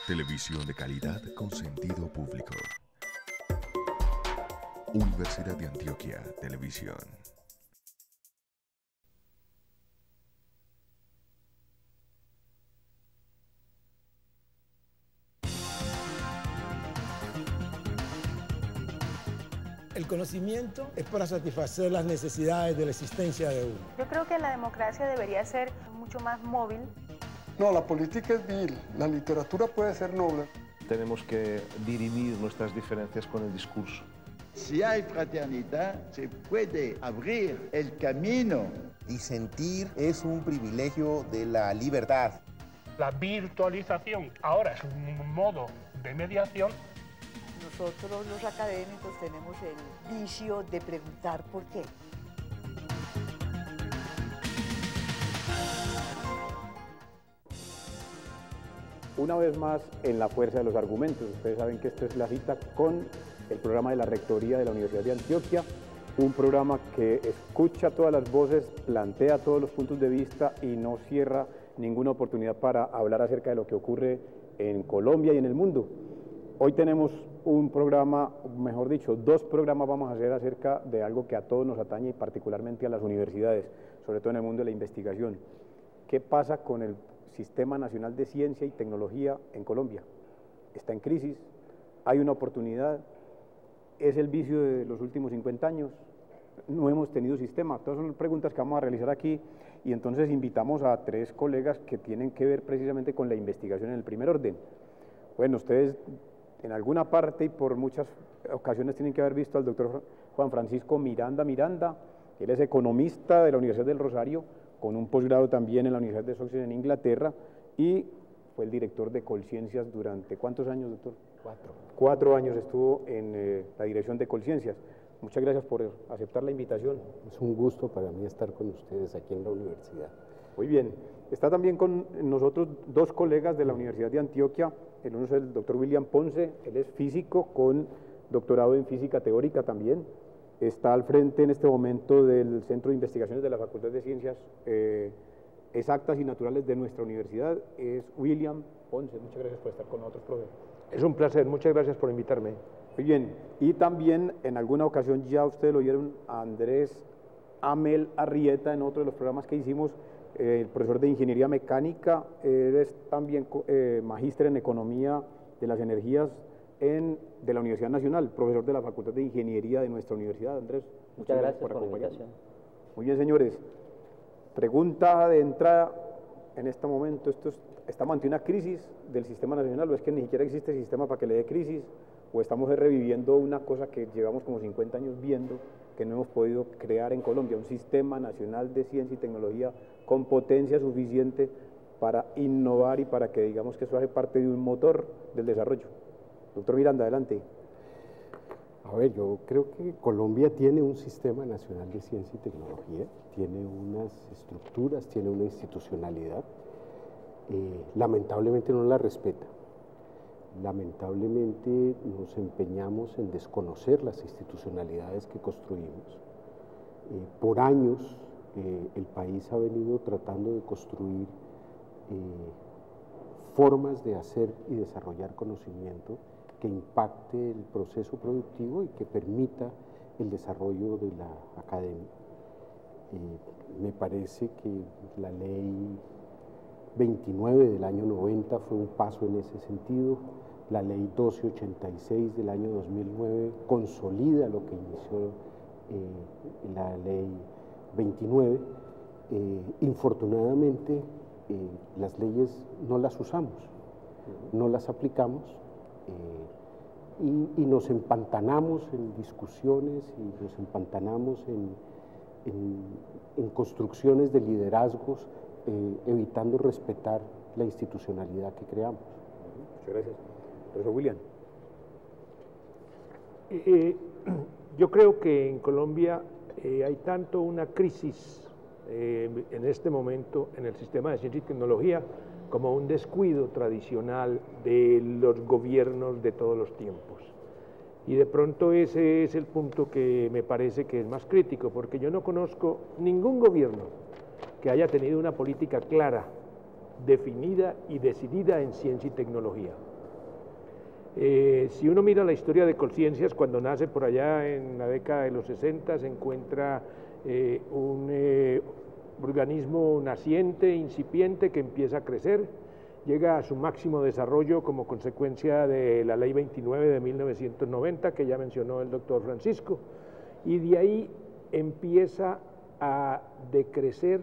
Televisión de calidad con sentido público. Universidad de Antioquia Televisión. El conocimiento es para satisfacer las necesidades de la existencia de uno. Yo creo que la democracia debería ser mucho más móvil. No, la política es vil, la literatura puede ser noble. Tenemos que dirimir nuestras diferencias con el discurso. Si hay fraternidad, se puede abrir el camino. Disentir es un privilegio de la libertad. La virtualización ahora es un modo de mediación. Nosotros los académicos tenemos el vicio de preguntar por qué. Una vez más en la fuerza de los argumentos. Ustedes saben que esta es la cita con el programa de la Rectoría de la Universidad de Antioquia, un programa que escucha todas las voces, plantea todos los puntos de vista y no cierra ninguna oportunidad para hablar acerca de lo que ocurre en Colombia y en el mundo. Hoy tenemos un programa, mejor dicho, dos programas vamos a hacer acerca de algo que a todos nos atañe y particularmente a las universidades, sobre todo en el mundo de la investigación. ¿Qué pasa con el Sistema Nacional de Ciencia y Tecnología en Colombia? Está en crisis, hay una oportunidad, es el vicio de los últimos 50 años, no hemos tenido sistema. Todas son preguntas que vamos a realizar aquí y entonces invitamos a tres colegas que tienen que ver precisamente con la investigación en el primer orden. Bueno, ustedes en alguna parte y por muchas ocasiones tienen que haber visto al doctor Juan Francisco Miranda. Él es economista de la Universidad del Rosario, con un posgrado también en la Universidad de Sussex en Inglaterra, y fue el director de Colciencias durante, ¿cuántos años, doctor? 4 años estuvo en la dirección de Colciencias. Muchas gracias por aceptar la invitación. Es un gusto para mí estar con ustedes aquí en la universidad. Muy bien. Está también con nosotros dos colegas de la Universidad de Antioquia. El uno es el doctor William Ponce, él es físico con doctorado en física teórica también. Está al frente en este momento del Centro de Investigaciones de la Facultad de Ciencias Exactas y Naturales de nuestra universidad. Es William Ponce. Muchas gracias por estar con nosotros, profe. Es un placer, muchas gracias por invitarme. Muy bien, y también en alguna ocasión ya ustedes lo oyeron a Andrés Amel Arrieta en otro de los programas que hicimos, el profesor de Ingeniería Mecánica. Él es también magíster en Economía de las Energías de la Universidad Nacional, profesor de la Facultad de Ingeniería de nuestra universidad. Andrés, muchas gracias por la invitación. Muy bien, señores. Pregunta de entrada en este momento, ¿estamos ante una crisis del sistema nacional o es que ni siquiera existe sistema para que le dé crisis? ¿O estamos reviviendo una cosa que llevamos como 50 años viendo, que no hemos podido crear en Colombia, un sistema nacional de ciencia y tecnología con potencia suficiente para innovar y para que digamos que eso hace parte de un motor del desarrollo? Doctor Miranda, adelante. A ver, yo creo que Colombia tiene un sistema nacional de ciencia y tecnología, tiene unas estructuras, tiene una institucionalidad, lamentablemente no la respeta. Lamentablemente nos empeñamos en desconocer las institucionalidades que construimos. Por años el país ha venido tratando de construir formas de hacer y desarrollar conocimiento que impacte el proceso productivo y que permita el desarrollo de la academia. Me parece que la ley 29 del año 90 fue un paso en ese sentido. La ley 1286 del año 2009 consolida lo que inició la ley 29. Infortunadamente, las leyes no las usamos, no las aplicamos y nos empantanamos en discusiones y nos empantanamos en construcciones de liderazgos, evitando respetar la institucionalidad que creamos. Muchas gracias. Profesor William. Yo creo que en Colombia hay tanto una crisis en este momento en el sistema de ciencia y tecnología como un descuido tradicional de los gobiernos de todos los tiempos. Y de pronto ese es el punto que me parece que es más crítico, porque yo no conozco ningún gobierno que haya tenido una política clara, definida y decidida en ciencia y tecnología. Si uno mira la historia de Colciencias, cuando nace por allá en la década de los 60, se encuentra un organismo naciente, incipiente, que empieza a crecer, llega a su máximo desarrollo como consecuencia de la Ley 29 de 1990, que ya mencionó el doctor Francisco, y de ahí empieza a decrecer,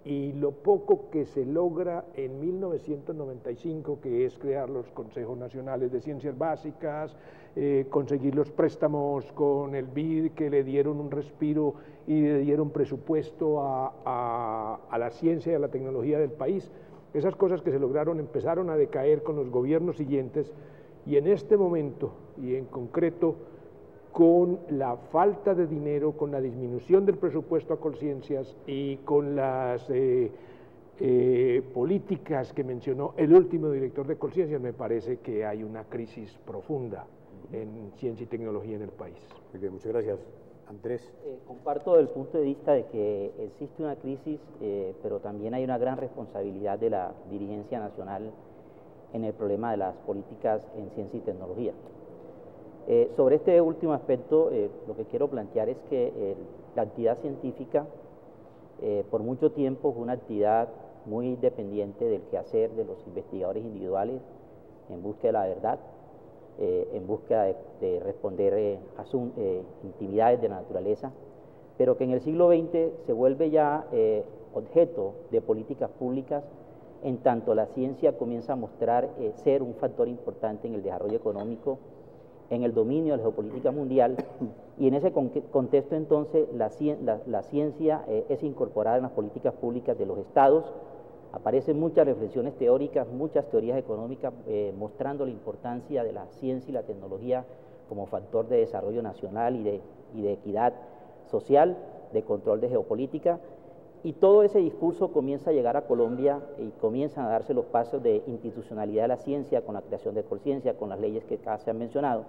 y lo poco que se logra en 1995, que es crear los Consejos Nacionales de Ciencias Básicas, conseguir los préstamos con el BID que le dieron un respiro y le dieron presupuesto a la ciencia y a la tecnología del país, esas cosas que se lograron empezaron a decaer con los gobiernos siguientes, y en este momento, y en concreto, con la falta de dinero, con la disminución del presupuesto a Colciencias y con las políticas que mencionó el último director de Colciencias, me parece que hay una crisis profunda en ciencia y tecnología en el país. Muy bien, muchas gracias. Andrés. Comparto el punto de vista de que existe una crisis, pero también hay una gran responsabilidad de la dirigencia nacional en el problema de las políticas en ciencia y tecnología. Sobre este último aspecto, lo que quiero plantear es que la actividad científica por mucho tiempo fue una actividad muy dependiente del quehacer de los investigadores individuales en búsqueda de la verdad, en búsqueda de responder a intimidades de la naturaleza, pero que en el siglo XX se vuelve ya objeto de políticas públicas, en tanto la ciencia comienza a mostrar ser un factor importante en el desarrollo económico, en el dominio de la geopolítica mundial, y en ese contexto entonces la ciencia es incorporada en las políticas públicas de los estados. Aparecen muchas reflexiones teóricas, muchas teorías económicas mostrando la importancia de la ciencia y la tecnología como factor de desarrollo nacional y de equidad social, de control de geopolítica, y todo ese discurso comienza a llegar a Colombia y comienzan a darse los pasos de institucionalidad de la ciencia con la creación de Colciencia, con las leyes que acá se han mencionado.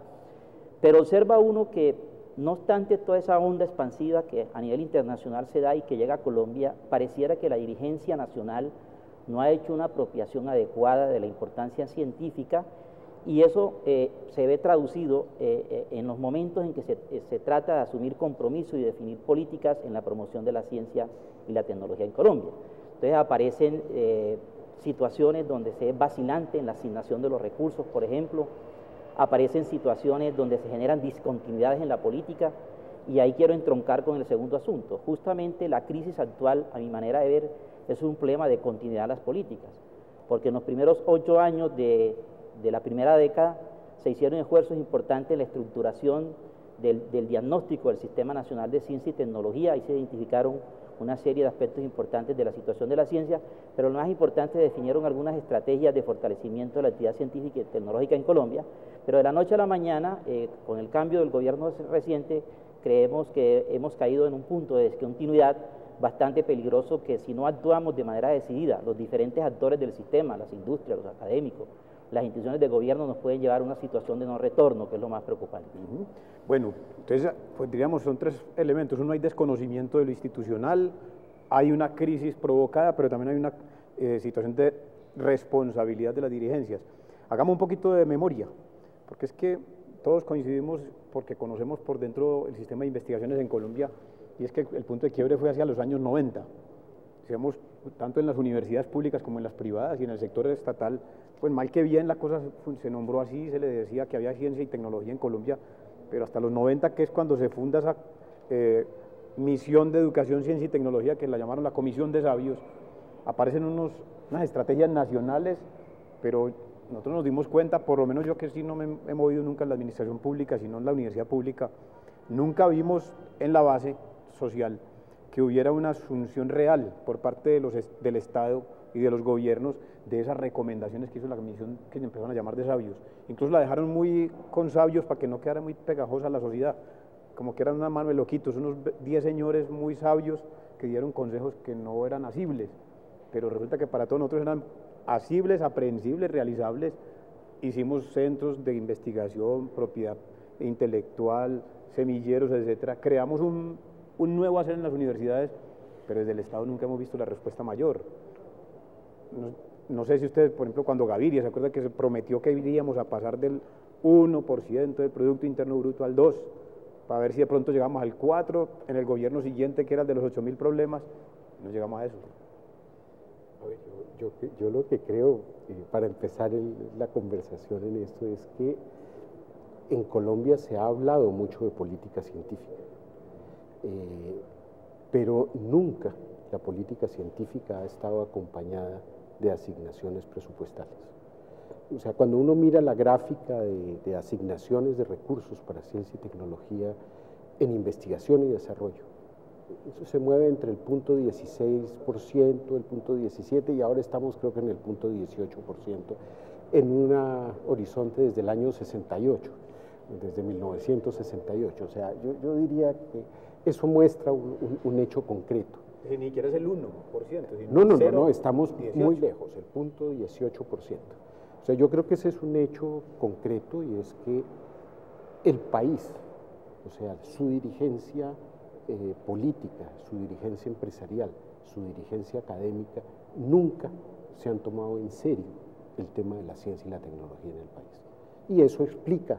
Pero observa uno que, no obstante toda esa onda expansiva que a nivel internacional se da y que llega a Colombia, pareciera que la dirigencia nacional no ha hecho una apropiación adecuada de la importancia científica, y eso se ve traducido en los momentos en que se trata de asumir compromisos y definir políticas en la promoción de la ciencia y la tecnología en Colombia. Entonces aparecen situaciones donde se es vacilante en la asignación de los recursos, por ejemplo, aparecen situaciones donde se generan discontinuidades en la política, y ahí quiero entroncar con el segundo asunto. Justamente la crisis actual, a mi manera de ver, es un problema de continuidad de las políticas, porque en los primeros 8 años de la primera década se hicieron esfuerzos importantes en la estructuración del diagnóstico del Sistema Nacional de Ciencia y Tecnología, y se identificaron una serie de aspectos importantes de la situación de la ciencia, pero lo más importante, definieron algunas estrategias de fortalecimiento de la actividad científica y tecnológica en Colombia, pero de la noche a la mañana, con el cambio del gobierno reciente, creemos que hemos caído en un punto de descontinuidad bastante peligroso, que si no actuamos de manera decidida, los diferentes actores del sistema, las industrias, los académicos, las instituciones de gobierno, nos pueden llevar a una situación de no retorno, que es lo más preocupante. Bueno, entonces, pues diríamos, son 3 elementos. Uno, hay desconocimiento de lo institucional, hay una crisis provocada, pero también hay una situación de responsabilidad de las dirigencias. Hagamos un poquito de memoria, porque es que todos coincidimos, porque conocemos por dentro el sistema de investigaciones en Colombia, y es que el punto de quiebre fue hacia los años 90. Digamos, tanto en las universidades públicas como en las privadas y en el sector estatal, pues mal que bien la cosa se nombró así, se le decía que había ciencia y tecnología en Colombia, pero hasta los 90, que es cuando se funda esa misión de educación, ciencia y tecnología, que la llamaron la Comisión de Sabios, aparecen unas estrategias nacionales, pero nosotros nos dimos cuenta, por lo menos yo, que sí no me he movido nunca en la administración pública, sino en la universidad pública, nunca vimos en la base social que hubiera una asunción real por parte del Estado y de los gobiernos de esas recomendaciones que hizo la comisión, que se empezaron a llamar de sabios. Incluso la dejaron muy con sabios para que no quedara muy pegajosa la sociedad, como que eran una mano de loquitos, unos 10 señores muy sabios que dieron consejos que no eran asibles, pero resulta que para todos nosotros eran asibles, aprehensibles, realizables. Hicimos centros de investigación, propiedad intelectual, semilleros, etcétera. Creamos un nuevo hacer en las universidades, pero desde el Estado nunca hemos visto la respuesta mayor. no sé si ustedes, por ejemplo, cuando Gaviria, ¿se acuerda que se prometió que iríamos a pasar del 1% del Producto Interno Bruto al 2%, para ver si de pronto llegamos al 4%, en el gobierno siguiente, que era el de los 8.000 problemas, no llegamos a eso? A ver, yo lo que creo, para empezar la conversación en esto, es que en Colombia se ha hablado mucho de política científica, pero nunca la política científica ha estado acompañada de asignaciones presupuestales. O sea, cuando uno mira la gráfica de asignaciones de recursos para ciencia y tecnología en investigación y desarrollo, eso se mueve entre el punto 16%, el punto 17%, y ahora estamos creo que en el punto 18%, en un horizonte desde el año 68, desde 1968. O sea, yo diría que eso muestra un hecho concreto. Ni siquiera es el 1%. No, estamos 18. Muy lejos, el punto 18%. O sea, yo creo que ese es un hecho concreto, y es que el país, o sea, su dirigencia política, su dirigencia empresarial, su dirigencia académica, nunca se han tomado en serio el tema de la ciencia y la tecnología en el país. Y eso explica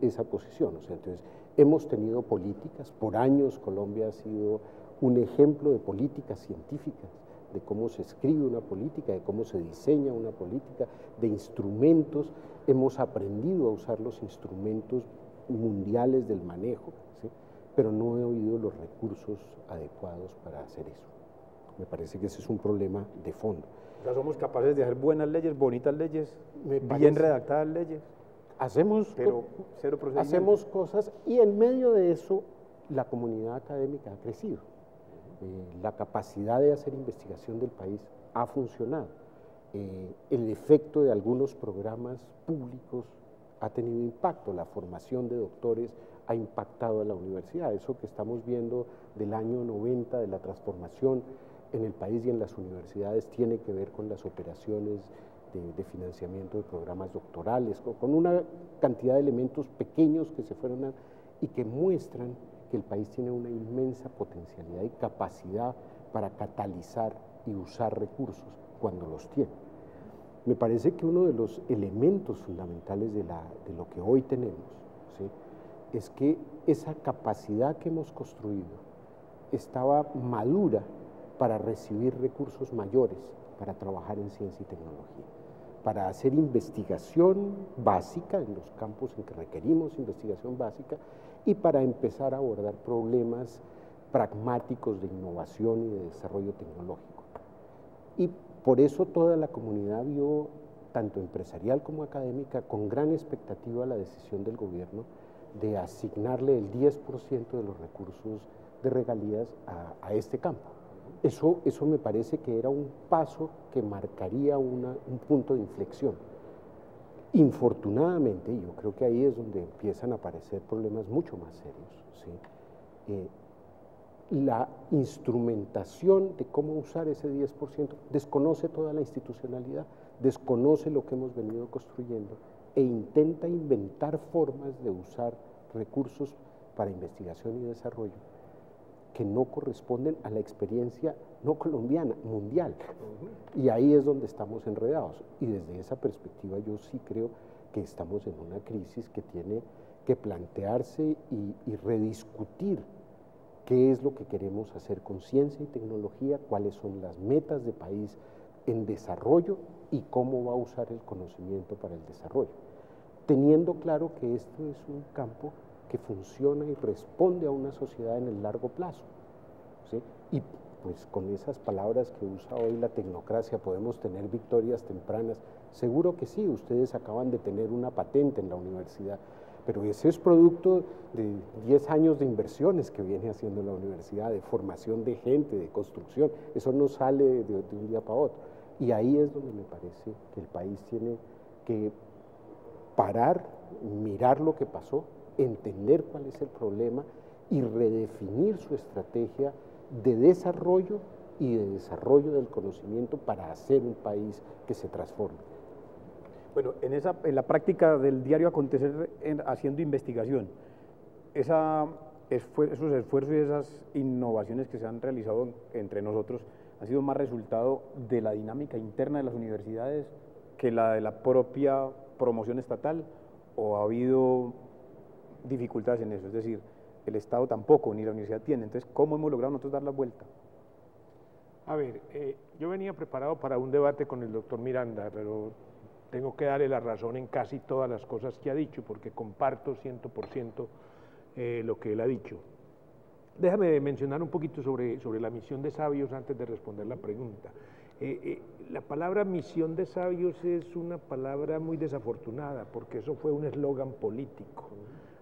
esa posición. O sea, entonces, hemos tenido políticas, por años Colombia ha sido un ejemplo de políticas científicas, de cómo se escribe una política, de cómo se diseña una política, de instrumentos. Hemos aprendido a usar los instrumentos mundiales del manejo, ¿sí? Pero no he oído los recursos adecuados para hacer eso. Me parece que ese es un problema de fondo. O sea, somos capaces de hacer buenas leyes, bonitas leyes, bien redactadas leyes. Hacemos cosas, y en medio de eso la comunidad académica ha crecido. La capacidad de hacer investigación del país ha funcionado. El efecto de algunos programas públicos ha tenido impacto. La formación de doctores ha impactado a la universidad. Eso que estamos viendo del año 90, de la transformación en el país y en las universidades, tiene que ver con las operaciones de financiamiento de programas doctorales, con una cantidad de elementos pequeños que se fueron y que muestran que el país tiene una inmensa potencialidad y capacidad para catalizar y usar recursos cuando los tiene. Me parece que uno de los elementos fundamentales de lo que hoy tenemos, ¿sí?, es que esa capacidad que hemos construido estaba madura para recibir recursos mayores para trabajar en ciencia y tecnología, para hacer investigación básica en los campos en que requerimos investigación básica, y para empezar a abordar problemas pragmáticos de innovación y de desarrollo tecnológico. Y por eso toda la comunidad vio, tanto empresarial como académica, con gran expectativa la decisión del gobierno de asignarle el 10% de los recursos de regalías a este campo. Eso me parece que era un paso que marcaría un punto de inflexión. Infortunadamente, y yo creo que ahí es donde empiezan a aparecer problemas mucho más serios, ¿sí?, la instrumentación de cómo usar ese 10% desconoce toda la institucionalidad, desconoce lo que hemos venido construyendo e intenta inventar formas de usar recursos para investigación y desarrollo que no corresponden a la experiencia no colombiana, mundial. Y ahí es donde estamos enredados. Y desde esa perspectiva yo sí creo que estamos en una crisis que tiene que plantearse y rediscutir qué es lo que queremos hacer con ciencia y tecnología, cuáles son las metas de país en desarrollo y cómo va a usar el conocimiento para el desarrollo, teniendo claro que esto es un campo que funciona y responde a una sociedad en el largo plazo, ¿sí? Y pues con esas palabras que usa hoy la tecnocracia, ¿podemos tener victorias tempranas? Seguro que sí. Ustedes acaban de tener una patente en la universidad, pero ese es producto de 10 años de inversiones que viene haciendo la universidad, de formación de gente, de construcción. Eso no sale de un día para otro. Y ahí es donde me parece que el país tiene que parar, mirar lo que pasó, entender cuál es el problema y redefinir su estrategia de desarrollo y de desarrollo del conocimiento para hacer un país que se transforme. Bueno, en la práctica del diario acontecer haciendo investigación, esos esfuerzos y esas innovaciones que se han realizado entre nosotros ha sido más resultado de la dinámica interna de las universidades que la de la propia promoción estatal, o ha habido dificultades en eso? Es decir, el Estado tampoco, ni la universidad tiene. Entonces, ¿cómo hemos logrado nosotros dar la vuelta? A ver, yo venía preparado para un debate con el doctor Miranda, pero tengo que darle la razón en casi todas las cosas que ha dicho, porque comparto 100% lo que él ha dicho. Déjame mencionar un poquito sobre la misión de sabios antes de responder la pregunta. La palabra misión de sabios es una palabra muy desafortunada, porque eso fue un eslogan político.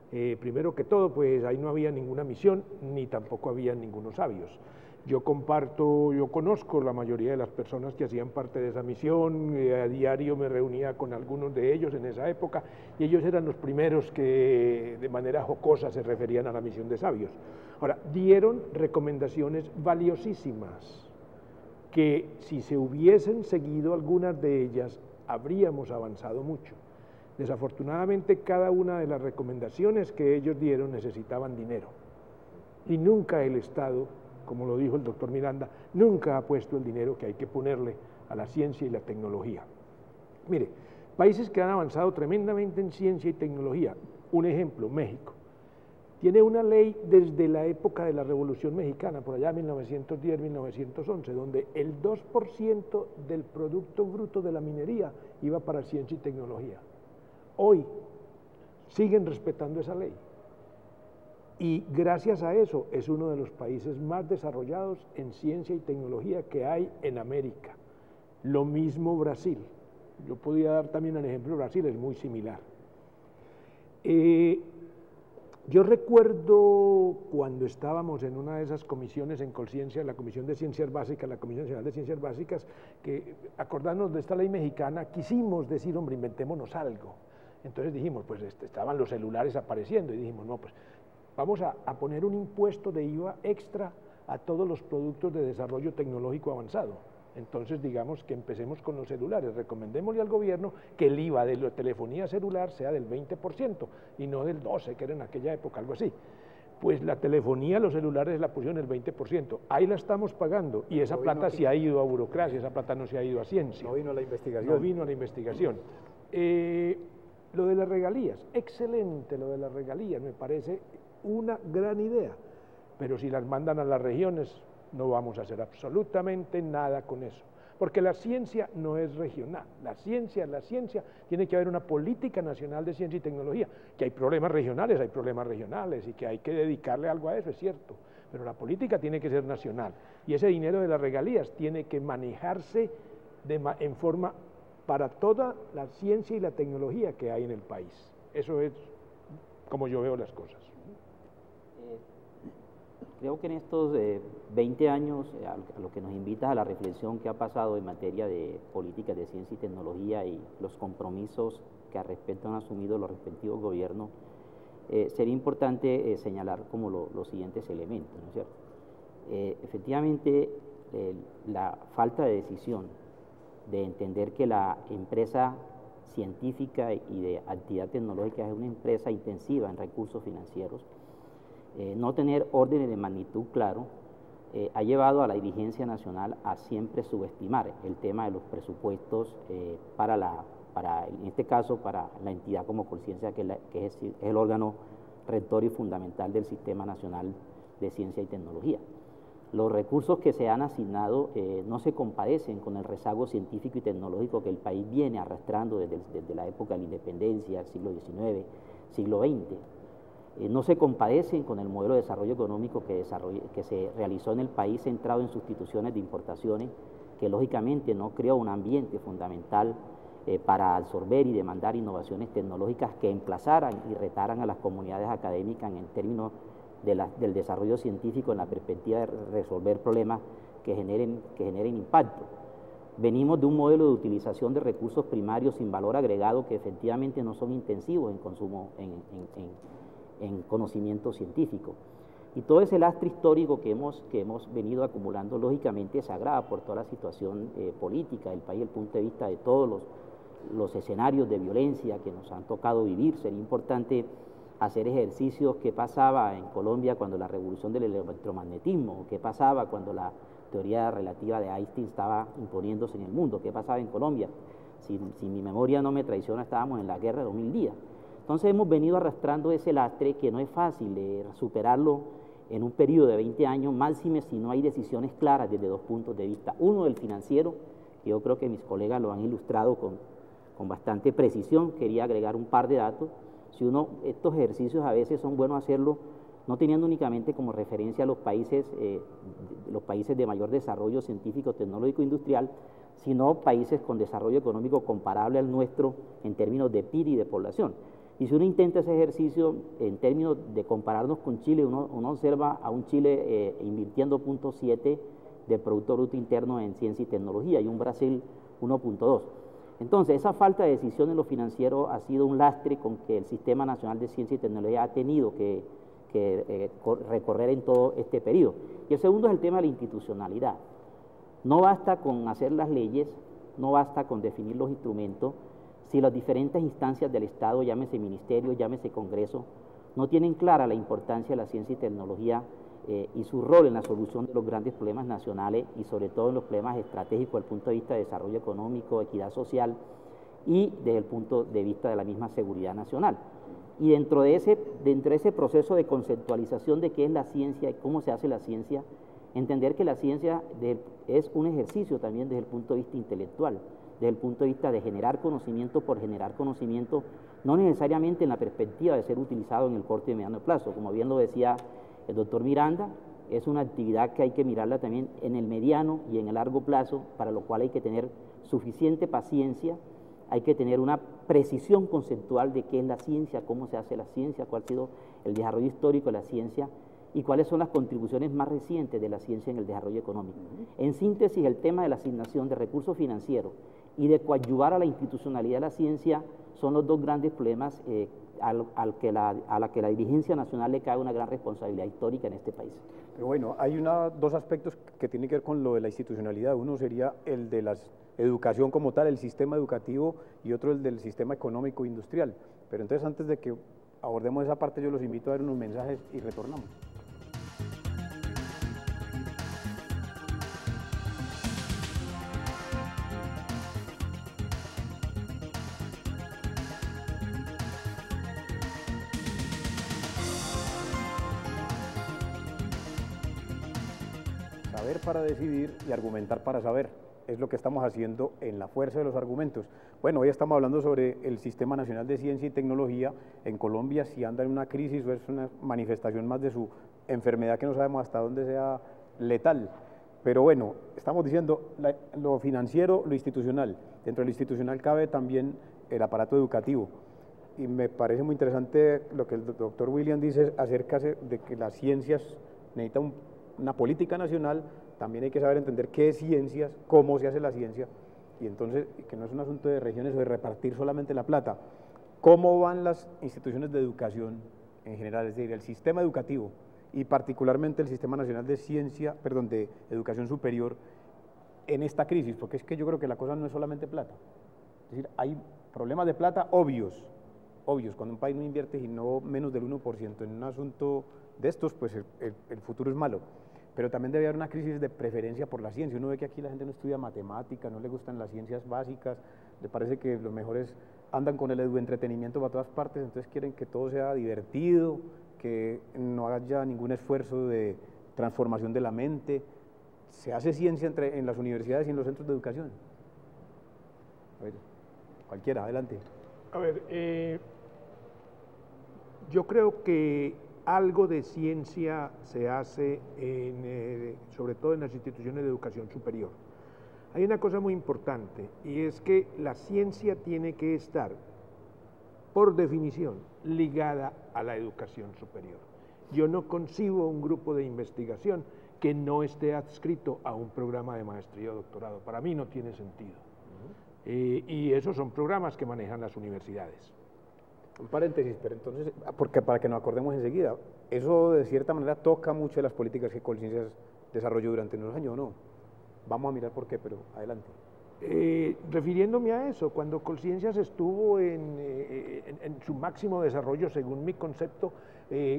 Primero que todo, pues ahí no había ninguna misión, ni tampoco había ningunos sabios. Yo conozco la mayoría de las personas que hacían parte de esa misión, a diario me reunía con algunos de ellos en esa época, y ellos eran los primeros que de manera jocosa se referían a la misión de sabios. Ahora, dieron recomendaciones valiosísimas, que si se hubiesen seguido algunas de ellas, habríamos avanzado mucho. Desafortunadamente, cada una de las recomendaciones que ellos dieron necesitaban dinero, y nunca el Estado, como lo dijo el doctor Miranda, nunca ha puesto el dinero que hay que ponerle a la ciencia y la tecnología. Mire, países que han avanzado tremendamente en ciencia y tecnología, un ejemplo, México, tiene una ley desde la época de la Revolución Mexicana, por allá 1910-1911, donde el 2% del Producto Bruto de la minería iba para ciencia y tecnología. Hoy siguen respetando esa ley. Y gracias a eso es uno de los países más desarrollados en ciencia y tecnología que hay en América. Lo mismo Brasil. Yo podía dar también el ejemplo de Brasil, es muy similar. Yo recuerdo cuando estábamos en una de esas comisiones en Colciencia, la Comisión de Ciencias Básicas, la Comisión Nacional de Ciencias Básicas, que acordándonos de esta ley mexicana, quisimos decir, hombre, inventémonos algo. Entonces dijimos, pues estaban los celulares apareciendo y dijimos, no, pues vamos a poner un impuesto de IVA extra a todos los productos de desarrollo tecnológico avanzado. Entonces, digamos que empecemos con los celulares, recomendémosle al gobierno que el IVA de la telefonía celular sea del 20% y no del 12%, que era en aquella época, algo así. Pues la telefonía, los celulares la pusieron el 20%, ahí la estamos pagando y esa plata se ha ido a burocracia, esa plata no se ha ido a ciencia. No vino a la investigación. No vino a la investigación. Lo de las regalías, excelente lo de las regalías, me parece una gran idea, pero si las mandan a las regiones no vamos a hacer absolutamente nada con eso, porque la ciencia no es regional, la ciencia, tiene que haber una política nacional de ciencia y tecnología, que hay problemas regionales y que hay que dedicarle algo a eso, es cierto, pero la política tiene que ser nacional y ese dinero de las regalías tiene que manejarse en forma para toda la ciencia y la tecnología que hay en el país. Eso es como yo veo las cosas. Creo que en estos 20 años, a lo que nos invita a la reflexión que ha pasado en materia de políticas de ciencia y tecnología y los compromisos que al respecto han asumido los respectivos gobiernos, sería importante señalar como los siguientes elementos, ¿no es cierto? Efectivamente, la falta de decisión de entender que la empresa científica y de actividad tecnológica es una empresa intensiva en recursos financieros, no tener órdenes de magnitud claro, ha llevado a la dirigencia nacional a siempre subestimar el tema de los presupuestos en este caso, para la entidad como Colciencia, que es el órgano rector y fundamental del Sistema Nacional de Ciencia y Tecnología. Los recursos que se han asignado no se compadecen con el rezago científico y tecnológico que el país viene arrastrando desde la época de la independencia, el siglo XIX, siglo XX. No se compadecen con el modelo de desarrollo económico que se realizó en el país centrado en sustituciones de importaciones, que lógicamente no creó un ambiente fundamental para absorber y demandar innovaciones tecnológicas que emplazaran y retaran a las comunidades académicas en términos del desarrollo científico en la perspectiva de resolver problemas que generen impacto. Venimos de un modelo de utilización de recursos primarios sin valor agregado que efectivamente no son intensivos en consumo, en conocimiento científico. Y todo ese lastre histórico que hemos venido acumulando, lógicamente se agrava por toda la situación política del país, desde el punto de vista de todos los escenarios de violencia que nos han tocado vivir. Sería importante hacer ejercicios. ¿Qué pasaba en Colombia cuando la revolución del electromagnetismo? ¿Qué pasaba cuando la teoría relativa de Einstein estaba imponiéndose en el mundo. ¿Qué pasaba en Colombia? Si mi memoria no me traiciona, estábamos en la guerra de 2000 días. Entonces hemos venido arrastrando ese lastre que no es fácil superarlo en un periodo de 20 años, máxime si no hay decisiones claras desde dos puntos de vista. Uno, del financiero, que yo creo que mis colegas lo han ilustrado con bastante precisión. Quería agregar un par de datos. Estos ejercicios a veces son buenos hacerlo no teniendo únicamente como referencia a los países de mayor desarrollo científico, tecnológico, industrial, sino países con desarrollo económico comparable al nuestro en términos de PIB y de población. Y si uno intenta ese ejercicio en términos de compararnos con Chile, uno observa a un Chile invirtiendo 0.7 del Producto Bruto Interno en ciencia y tecnología y un Brasil 1.2. Entonces, esa falta de decisión en lo financiero ha sido un lastre con que el Sistema Nacional de Ciencia y Tecnología ha tenido que recorrer en todo este periodo. Y el segundo es el tema de la institucionalidad. No basta con hacer las leyes, no basta con definir los instrumentos, si las diferentes instancias del Estado, llámese ministerio, llámese Congreso, no tienen clara la importancia de la ciencia y tecnología y su rol en la solución de los grandes problemas nacionales y sobre todo en los problemas estratégicos desde el punto de vista de desarrollo económico, equidad social y desde el punto de vista de la misma seguridad nacional. Y dentro de ese proceso de conceptualización de qué es la ciencia y cómo se hace la ciencia, entender que la ciencia es un ejercicio también desde el punto de vista intelectual, desde el punto de vista de generar conocimiento por generar conocimiento, no necesariamente en la perspectiva de ser utilizado en el corto y mediano plazo. Como bien lo decía el doctor Miranda, es una actividad que hay que mirarla también en el mediano y en el largo plazo, para lo cual hay que tener suficiente paciencia, hay que tener una precisión conceptual de qué es la ciencia, cómo se hace la ciencia, cuál ha sido el desarrollo histórico de la ciencia y cuáles son las contribuciones más recientes de la ciencia en el desarrollo económico. En síntesis, el tema de la asignación de recursos financieros y de coadyuvar a la institucionalidad de la ciencia son los dos grandes problemas a la que la dirigencia nacional le cae una gran responsabilidad histórica en este país. Pero bueno, hay dos aspectos que tienen que ver con lo de la institucionalidad. Uno sería el de la educación como tal, el sistema educativo, y otro el del sistema económico e industrial. Pero entonces, antes de que abordemos esa parte, yo los invito a ver unos mensajes y retornamos. Saber para decidir y argumentar para saber. Es lo que estamos haciendo en La Fuerza de los Argumentos. Bueno, hoy estamos hablando sobre el Sistema Nacional de Ciencia y Tecnología. En Colombia, si anda en una crisis o es una manifestación más de su enfermedad que no sabemos hasta dónde sea letal. Pero bueno, estamos diciendo lo financiero, lo institucional. Dentro de lo institucional cabe también el aparato educativo. Y me parece muy interesante lo que el doctor William dice acerca de que las ciencias necesitan una política nacional. También hay que saber entender qué es ciencias, cómo se hace la ciencia, y entonces que no es un asunto de regiones o de repartir solamente la plata. ¿Cómo van las instituciones de educación en general, es decir, el sistema educativo y particularmente el Sistema Nacional de de Educación Superior en esta crisis? Porque es que yo creo que la cosa no es solamente plata. Es decir, hay problemas de plata obvios. Cuando un país no invierte sino menos del 1% en un asunto de estos, pues el futuro es malo. Pero también debe haber una crisis de preferencia por la ciencia. Uno ve que aquí la gente no estudia matemática, no le gustan las ciencias básicas, le parece que los mejores andan con el entretenimiento para todas partes, entonces quieren que todo sea divertido, que no haya ningún esfuerzo de transformación de la mente. Se hace ciencia en las universidades y en los centros de educación. A ver, cualquiera, adelante. A ver, yo creo que algo de ciencia se hace sobre todo en las instituciones de educación superior. Hay una cosa muy importante y es que la ciencia tiene que estar, por definición, ligada a la educación superior. Yo no concibo un grupo de investigación que no esté adscrito a un programa de maestría o doctorado. Para mí no tiene sentido. Y esos son programas que manejan las universidades. Un paréntesis, pero entonces, porque para que nos acordemos enseguida, eso de cierta manera toca mucho de las políticas que Colciencias desarrolló durante unos años, ¿no? Vamos a mirar por qué, pero adelante. Refiriéndome a eso, cuando Colciencias estuvo en su máximo desarrollo, según mi concepto,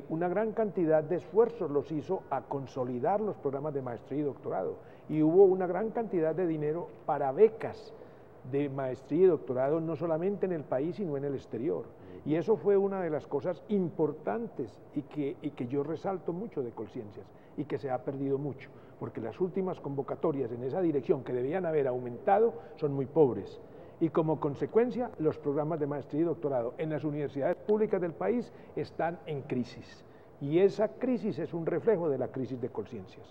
una gran cantidad de esfuerzos los hizo a consolidar los programas de maestría y doctorado, y hubo una gran cantidad de dinero para becas de maestría y doctorado, no solamente en el país, sino en el exterior. Y eso fue una de las cosas importantes y que yo resalto mucho de Colciencias, y que se ha perdido mucho, porque las últimas convocatorias en esa dirección, que debían haber aumentado, son muy pobres. Y como consecuencia, los programas de maestría y doctorado en las universidades públicas del país están en crisis. Y esa crisis es un reflejo de la crisis de Colciencias.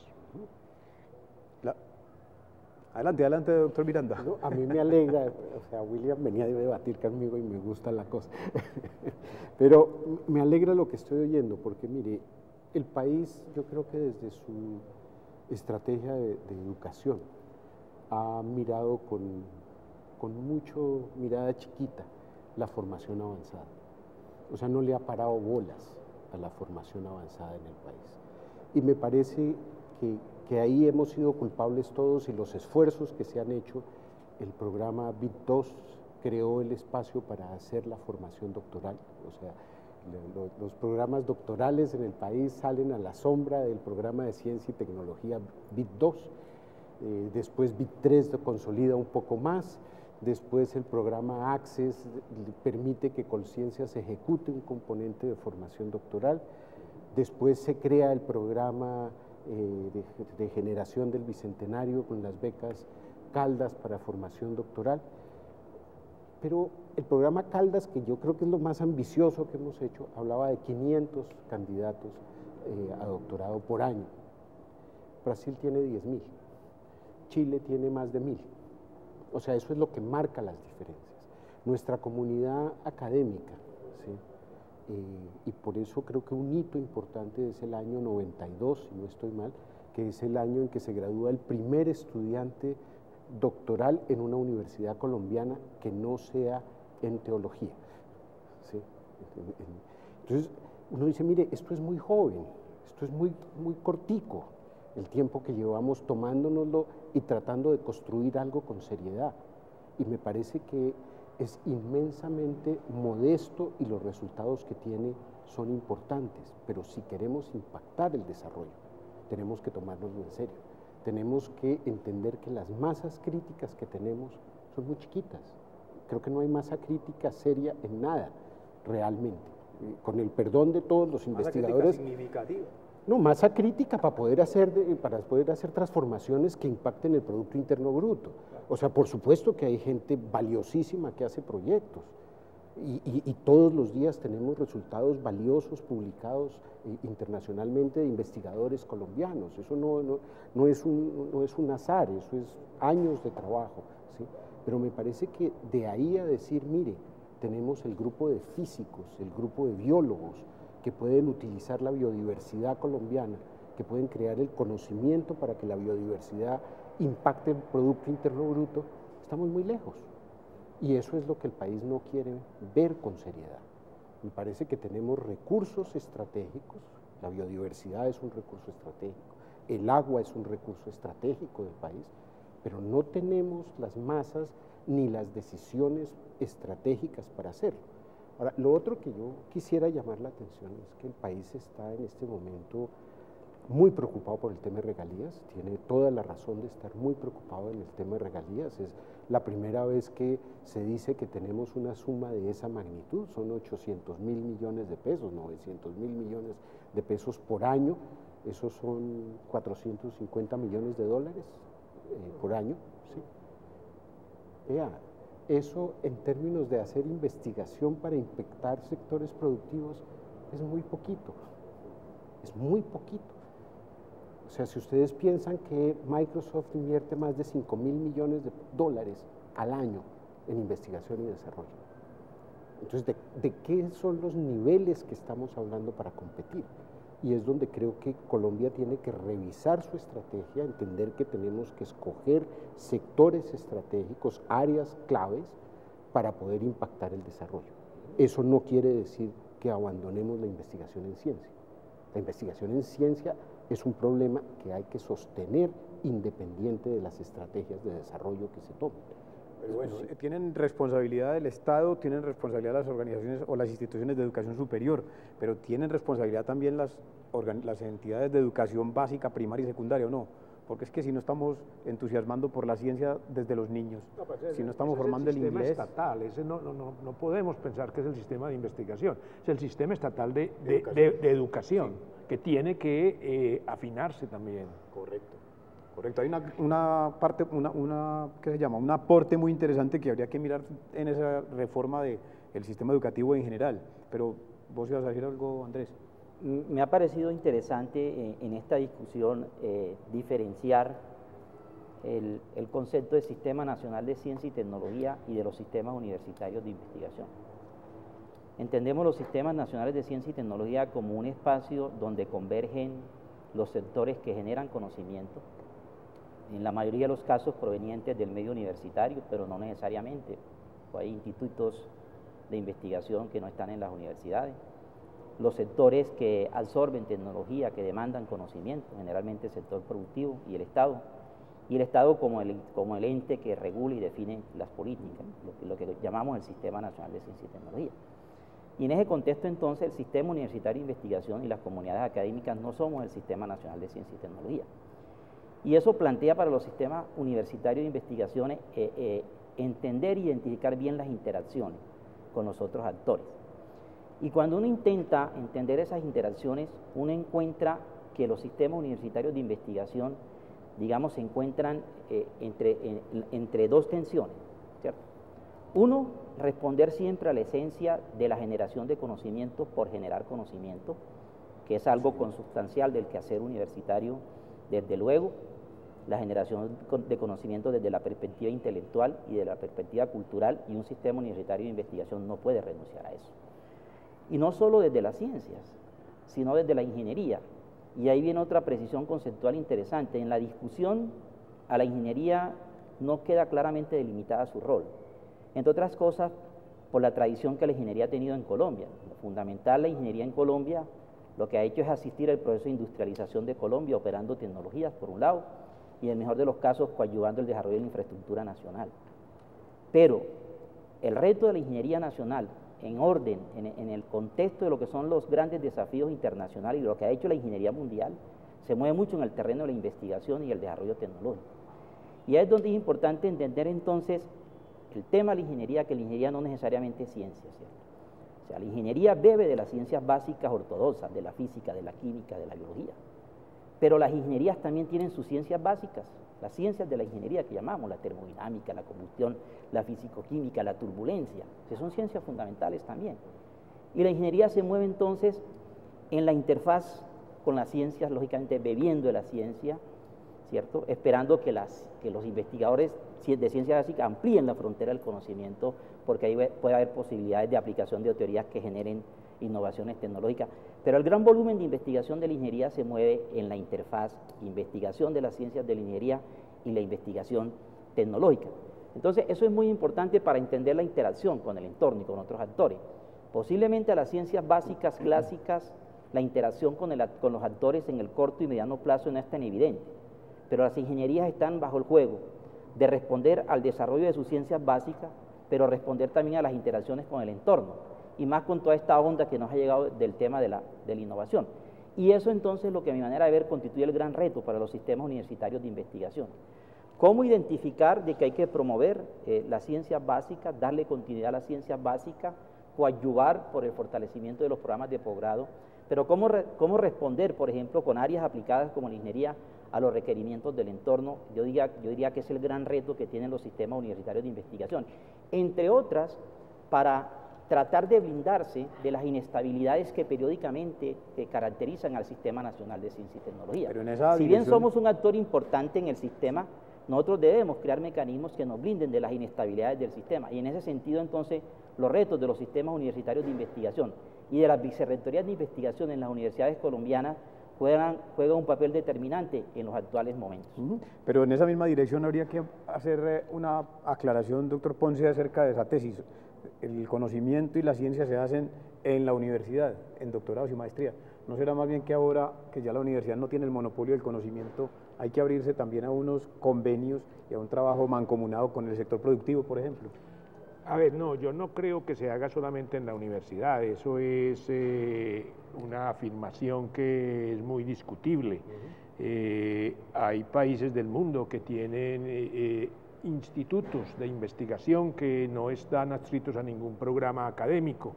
Adelante, doctor Miranda. No, a mí me alegra, o sea, William venía a debatir conmigo y me gusta la cosa. Pero me alegra lo que estoy oyendo, porque mire, el país, yo creo que desde su estrategia de educación ha mirado con mucho mirada chiquita la formación avanzada. O sea, no le ha parado bolas a la formación avanzada en el país. Y me parece que ahí hemos sido culpables todos, y los esfuerzos que se han hecho. El programa BIT2 creó el espacio para hacer la formación doctoral, o sea, los programas doctorales en el país salen a la sombra del programa de ciencia y tecnología BIT2, después BIT3 consolida un poco más, después el programa Access permite que Colciencias ejecute un componente de formación doctoral, después se crea el programa de generación del Bicentenario con las becas Caldas para formación doctoral, pero el programa Caldas, que yo creo que es lo más ambicioso que hemos hecho, hablaba de 500 candidatos a doctorado por año. Brasil tiene 10.000, Chile tiene más de 1.000, o sea, eso es lo que marca las diferencias. Nuestra comunidad académica, ¿sí? Y por eso creo que un hito importante es el año 92, si no estoy mal, que es el año en que se gradúa el primer estudiante doctoral en una universidad colombiana que no sea en teología, ¿sí? Entonces uno dice, mire, esto es muy joven, esto es muy cortico, el tiempo que llevamos tomándonoslo y tratando de construir algo con seriedad, y me parece que es inmensamente modesto y los resultados que tiene son importantes, pero si queremos impactar el desarrollo, tenemos que tomárnoslo en serio. Tenemos que entender que las masas críticas que tenemos son muy chiquitas. Creo que no hay masa crítica seria en nada, realmente. Con el perdón de todos los investigadores. Masa crítica significativa. No, masa crítica para poder hacer transformaciones que impacten el Producto Interno Bruto. O sea, por supuesto que hay gente valiosísima que hace proyectos y todos los días tenemos resultados valiosos publicados internacionalmente de investigadores colombianos. Eso no es un azar, eso es años de trabajo, ¿sí? Pero me parece que de ahí a decir, mire, tenemos el grupo de físicos, el grupo de biólogos, que pueden utilizar la biodiversidad colombiana, que pueden crear el conocimiento para que la biodiversidad impacte el Producto Interno Bruto, estamos muy lejos. Y eso es lo que el país no quiere ver con seriedad. Me parece que tenemos recursos estratégicos, la biodiversidad es un recurso estratégico, el agua es un recurso estratégico del país, pero no tenemos las masas ni las decisiones estratégicas para hacerlo. Ahora, lo otro que yo quisiera llamar la atención es que el país está en este momento muy preocupado por el tema de regalías, tiene toda la razón de estar muy preocupado en el tema de regalías, es la primera vez que se dice que tenemos una suma de esa magnitud, son 800.000 millones de pesos, 900.000 millones de pesos por año, esos son 450 millones de dólares por año, ¿sí? Vea, eso en términos de hacer investigación para impactar sectores productivos es muy poquito, es muy poquito. O sea, si ustedes piensan que Microsoft invierte más de 5.000 millones de dólares al año en investigación y desarrollo, entonces, ¿de qué son los niveles que estamos hablando para competir? Y es donde creo que Colombia tiene que revisar su estrategia, entender que tenemos que escoger sectores estratégicos, áreas claves para poder impactar el desarrollo. Eso no quiere decir que abandonemos la investigación en ciencia. La investigación en ciencia es un problema que hay que sostener independiente de las estrategias de desarrollo que se tomen. Pero bueno, tienen responsabilidad del Estado, tienen responsabilidad las organizaciones o las instituciones de educación superior, pero tienen responsabilidad también las entidades de educación básica, primaria y secundaria, ¿o no? Porque es que si no estamos entusiasmando por la ciencia desde los niños, si no estamos formando el inglés... Es el sistema estatal, no podemos pensar que es el sistema de investigación, es el sistema estatal de educación, sí, que tiene que afinarse también. Correcto. Correcto, hay una parte, ¿qué se llama? Un aporte muy interesante que habría que mirar en esa reforma del sistema educativo en general. Pero vos ibas a decir algo, Andrés. Me ha parecido interesante en esta discusión diferenciar el concepto de Sistema Nacional de Ciencia y Tecnología y de los sistemas universitarios de investigación. Entendemos los sistemas nacionales de ciencia y tecnología como un espacio donde convergen los sectores que generan conocimiento, en la mayoría de los casos provenientes del medio universitario, pero no necesariamente. Hay institutos de investigación que no están en las universidades. Los sectores que absorben tecnología, que demandan conocimiento, generalmente el sector productivo y el Estado como el ente que regula y define las políticas, lo que llamamos el Sistema Nacional de Ciencia y Tecnología. Y en ese contexto entonces el Sistema Universitario de Investigación y las comunidades académicas no somos el Sistema Nacional de Ciencia y Tecnología. Y eso plantea para los sistemas universitarios de investigaciones entender e identificar bien las interacciones con los otros actores. Y cuando uno intenta entender esas interacciones, uno encuentra que los sistemas universitarios de investigación, digamos, se encuentran entre dos tensiones, ¿cierto? Uno, responder siempre a la esencia de la generación de conocimiento por generar conocimiento, que es algo consubstancial del quehacer universitario, desde luego, la generación de conocimiento desde la perspectiva intelectual y de la perspectiva cultural, y un sistema universitario de investigación no puede renunciar a eso. Y no solo desde las ciencias, sino desde la ingeniería. Y ahí viene otra precisión conceptual interesante. En la discusión a la ingeniería no queda claramente delimitada su rol. Entre otras cosas, por la tradición que la ingeniería ha tenido en Colombia. Lo fundamental, la ingeniería en Colombia lo que ha hecho es asistir al proceso de industrialización de Colombia, operando tecnologías, por un lado, y en el mejor de los casos, coadyuvando el desarrollo de la infraestructura nacional. Pero el reto de la ingeniería nacional, en orden, en el contexto de lo que son los grandes desafíos internacionales y lo que ha hecho la ingeniería mundial, se mueve mucho en el terreno de la investigación y el desarrollo tecnológico. Y ahí es donde es importante entender entonces el tema de la ingeniería, que la ingeniería no necesariamente es ciencia, ¿cierto? O sea, la ingeniería bebe de las ciencias básicas ortodoxas, de la física, de la química, de la biología. Pero las ingenierías también tienen sus ciencias básicas, las ciencias de la ingeniería que llamamos, la termodinámica, la combustión, la fisicoquímica, la turbulencia, que son ciencias fundamentales también. Y la ingeniería se mueve entonces en la interfaz con las ciencias, lógicamente bebiendo de la ciencia, ¿cierto? Esperando que los investigadores de ciencia básica amplíen la frontera del conocimiento, porque ahí puede haber posibilidades de aplicación de teorías que generen innovaciones tecnológicas. Pero el gran volumen de investigación de la ingeniería se mueve en la interfaz, investigación de las ciencias de la ingeniería y la investigación tecnológica. Entonces, eso es muy importante para entender la interacción con el entorno y con otros actores. Posiblemente a las ciencias básicas clásicas, la interacción con los actores en el corto y mediano plazo no es tan evidente, pero las ingenierías están bajo el juego de responder al desarrollo de sus ciencias básicas, pero responder también a las interacciones con el entorno, y más con toda esta onda que nos ha llegado del tema de la innovación. Y eso entonces, lo que a mi manera de ver, constituye el gran reto para los sistemas universitarios de investigación. ¿Cómo identificar de que hay que promover las ciencias básicas, darle continuidad a las ciencias básicas, coadyuvar por el fortalecimiento de los programas de posgrado, pero cómo responder, por ejemplo, con áreas aplicadas como la ingeniería a los requerimientos del entorno? Yo diría que es el gran reto que tienen los sistemas universitarios de investigación, entre otras, para tratar de blindarse de las inestabilidades que periódicamente caracterizan al Sistema Nacional de Ciencia y Tecnología. Si bien somos un actor importante en el sistema, nosotros debemos crear mecanismos que nos blinden de las inestabilidades del sistema, y en ese sentido entonces los retos de los sistemas universitarios de investigación y de las vicerrectorías de investigación en las universidades colombianas juegan un papel determinante en los actuales momentos. Pero en esa misma dirección habría que hacer una aclaración, doctor Ponce, acerca de esa tesis. El conocimiento y la ciencia se hacen en la universidad, en doctorados y maestrías. ¿No será más bien que ahora que ya la universidad no tiene el monopolio del conocimiento, hay que abrirse también a unos convenios y a un trabajo mancomunado con el sector productivo, por ejemplo. A ver, no, yo no creo que se haga solamente en la universidad, eso es una afirmación que es muy discutible. Hay países del mundo que tienen institutos de investigación que no están adscritos a ningún programa académico,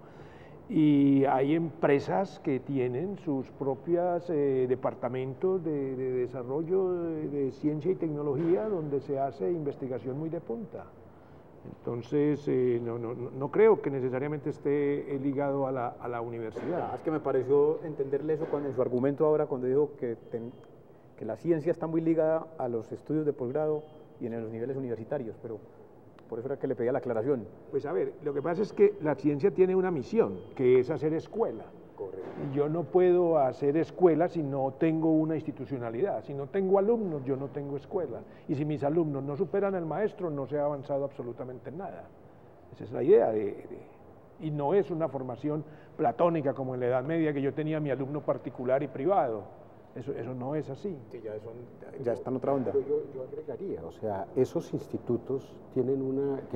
y hay empresas que tienen sus propios departamentos de desarrollo de ciencia y tecnología donde se hace investigación muy de punta. Entonces, no creo que necesariamente esté ligado a la universidad. Es que me pareció entenderle eso en su argumento ahora, cuando dijo que la ciencia está muy ligada a los estudios de posgrado y en los niveles universitarios, pero por eso era que le pedía la aclaración. Pues a ver, lo que pasa es que la ciencia tiene una misión, que es hacer escuela. Correcto. Y yo no puedo hacer escuela si no tengo una institucionalidad. Si no tengo alumnos, yo no tengo escuela. Y si mis alumnos no superan al maestro, no se ha avanzado absolutamente nada. Esa es la idea y no es una formación platónica como en la Edad Media, que yo tenía mi alumno particular y privado. Eso no es así. Sí, ya está en otra onda. Yo agregaría, o sea, esos institutos que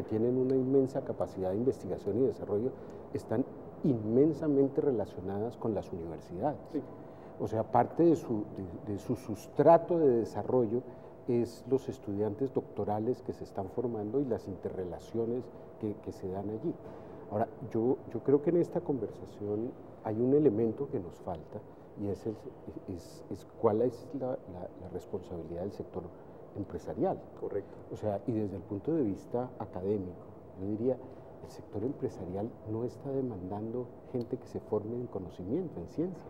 tienen una inmensa capacidad de investigación y desarrollo, están inmensamente relacionadas con las universidades. Sí. O sea, parte de su sustrato de desarrollo es los estudiantes doctorales que se están formando y las interrelaciones que se dan allí. Ahora, yo creo que en esta conversación hay un elemento que nos falta, y es cuál es la responsabilidad del sector empresarial. Correcto. O sea, y desde el punto de vista académico, yo diría, el sector empresarial no está demandando gente que se forme en conocimiento, en ciencia.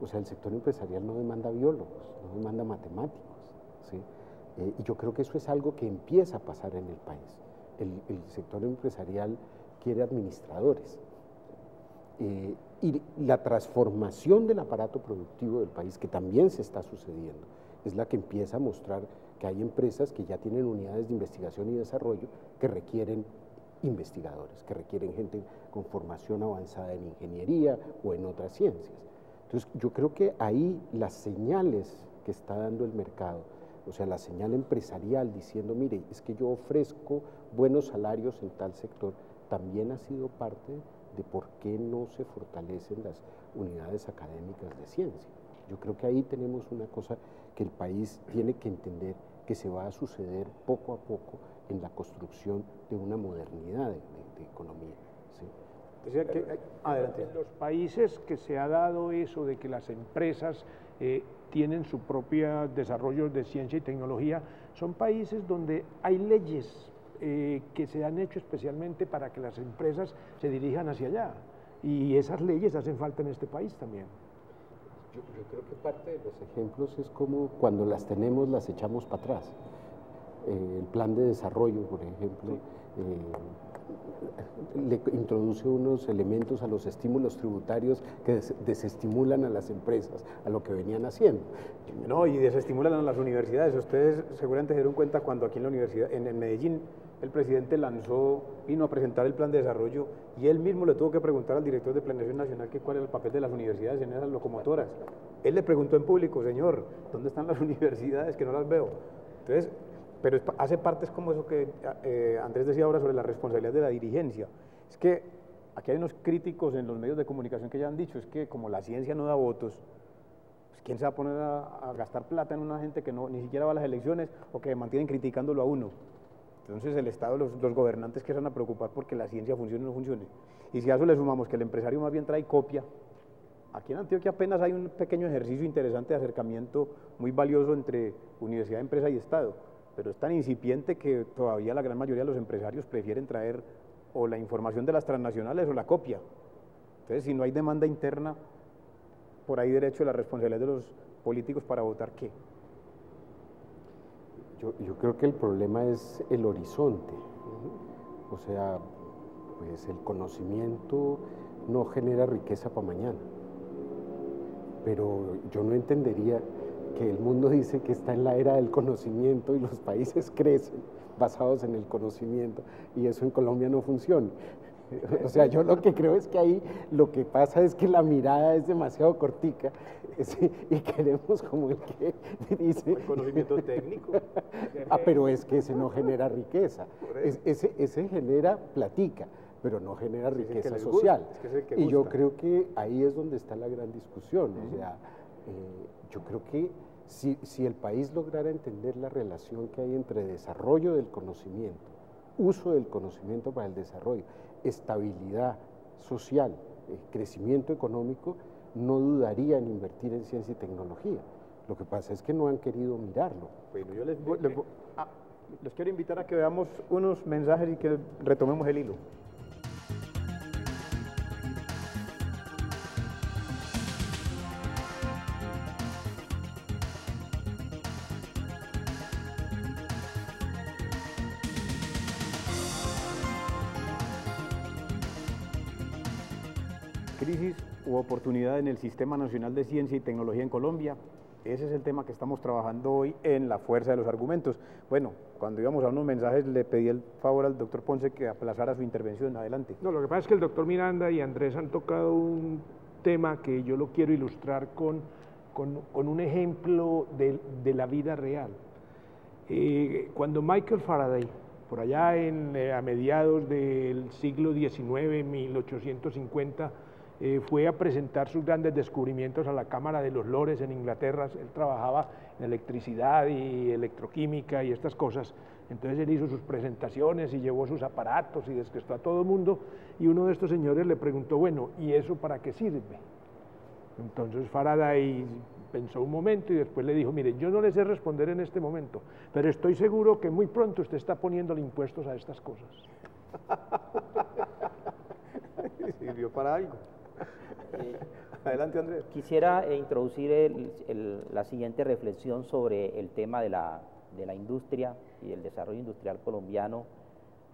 O sea, el sector empresarial no demanda biólogos, no demanda matemáticos, ¿sí? Y yo creo que eso es algo que empieza a pasar en el país. El sector empresarial quiere administradores. Y la transformación del aparato productivo del país, que también se está sucediendo, es la que empieza a mostrar que hay empresas que ya tienen unidades de investigación y desarrollo que requieren investigadores, que requieren gente con formación avanzada en ingeniería o en otras ciencias. Entonces, yo creo que ahí las señales que está dando el mercado, o sea, la señal empresarial diciendo, mire, es que yo ofrezco buenos salarios en tal sector, también ha sido parte de por qué no se fortalecen las unidades académicas de ciencia. Yo creo que ahí tenemos una cosa que el país tiene que entender, que se va a suceder poco a poco en la construcción de una modernidad de economía. ¿Sí? Decía que, adelante. En los países que se ha dado eso de que las empresas tienen su propio desarrollo de ciencia y tecnología, son países donde hay leyes que se han hecho especialmente para que las empresas se dirijan hacia allá, y esas leyes hacen falta en este país también. Yo creo que parte de los ejemplos es como cuando las tenemos las echamos para atrás. El plan de desarrollo, por ejemplo, le introduce unos elementos a los estímulos tributarios que desestimulan a las empresas a lo que venían haciendo. No, y desestimulan a las universidades. Ustedes seguramente se dieron cuenta cuando aquí en la universidad, en Medellín, el presidente vino a presentar el plan de desarrollo y él mismo le tuvo que preguntar al director de Planeación Nacional que cuál era el papel de las universidades en esas locomotoras. Él le preguntó en público, señor, ¿dónde están las universidades que no las veo? Entonces, pero hace parte, es como eso que Andrés decía ahora sobre la responsabilidad de la dirigencia. Es que aquí hay unos críticos en los medios de comunicación que ya han dicho, es que como la ciencia no da votos, pues ¿quién se va a poner a gastar plata en una gente que ni siquiera va a las elecciones o que mantienen criticándolo a uno? Entonces el Estado, los gobernantes que se van a preocupar porque la ciencia funcione o no funcione. Y si a eso le sumamos que el empresario más bien trae copia, aquí en Antioquia apenas hay un pequeño ejercicio interesante de acercamiento muy valioso entre universidad, empresa y Estado, pero es tan incipiente que todavía la gran mayoría de los empresarios prefieren traer o la información de las transnacionales o la copia. Entonces, si no hay demanda interna, por ahí derecho de la responsabilidad de los políticos para votar, ¿qué? Yo creo que el problema es el horizonte. O sea, pues el conocimiento no genera riqueza para mañana. Pero yo no entendería que el mundo dice que está en la era del conocimiento y los países crecen basados en el conocimiento, y eso en Colombia no funciona. O sea, yo lo que creo es que ahí lo que pasa es que la mirada es demasiado cortica y queremos como el que dice... El conocimiento técnico. Pero es que ese no genera riqueza, ese genera platica, pero no genera riqueza social. Y yo creo que ahí es donde está la gran discusión. O sea, yo creo que si el país lograra entender la relación que hay entre desarrollo del conocimiento, uso del conocimiento para el desarrollo, estabilidad social, crecimiento económico, no dudaría en invertir en ciencia y tecnología. Lo que pasa es que no han querido mirarlo. Bueno, yo les quiero invitar a que veamos unos mensajes y que retomemos el hilo. Crisis u oportunidad en el Sistema Nacional de Ciencia y Tecnología en Colombia. Ese es el tema que estamos trabajando hoy en La Fuerza de los Argumentos. Bueno, cuando íbamos a unos mensajes le pedí el favor al doctor Ponce que aplazara su intervención. Adelante. No, lo que pasa es que el doctor Miranda y Andrés han tocado un tema que yo lo quiero ilustrar con un ejemplo de la vida real. Cuando Michael Faraday, por allá a mediados del siglo XIX, 1850, fue a presentar sus grandes descubrimientos a la Cámara de los Lores en Inglaterra. Él trabajaba en electricidad y electroquímica y estas cosas. Entonces él hizo sus presentaciones y llevó sus aparatos y descristó a todo el mundo, y uno de estos señores le preguntó, bueno, ¿y eso para qué sirve? Entonces Faraday pensó un momento y después le dijo, mire, yo no le sé responder en este momento, pero estoy seguro que muy pronto usted está poniéndole impuestos a estas cosas. Sirvió para algo. Adelante, Andrés. Quisiera introducir la siguiente reflexión sobre el tema de la industria y el desarrollo industrial colombiano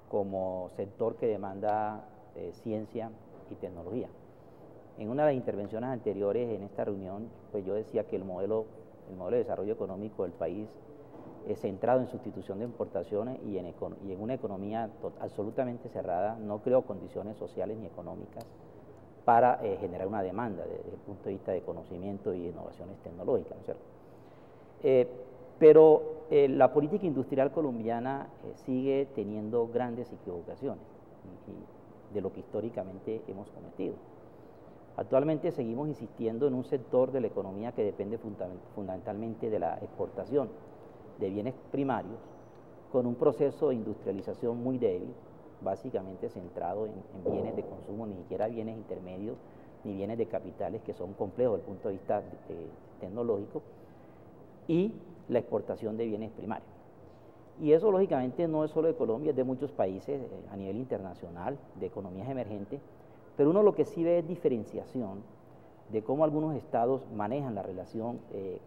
como sector que demanda ciencia y tecnología. En una de las intervenciones anteriores en esta reunión, pues yo decía que el modelo de desarrollo económico del país es centrado en sustitución de importaciones y en una economía absolutamente cerrada, no creó condiciones sociales ni económicas para generar una demanda desde el punto de vista de conocimiento y innovaciones tecnológicas, ¿no es cierto? Pero la política industrial colombiana sigue teniendo grandes equivocaciones de lo que históricamente hemos cometido. Actualmente seguimos insistiendo en un sector de la economía que depende fundamentalmente de la exportación de bienes primarios, con un proceso de industrialización muy débil, básicamente centrado en bienes de consumo, ni siquiera bienes intermedios, ni bienes de capitales que son complejos desde el punto de vista tecnológico, y la exportación de bienes primarios. Y eso lógicamente no es solo de Colombia, es de muchos países a nivel internacional, de economías emergentes, pero uno lo que sí ve es diferenciación de cómo algunos estados manejan la relación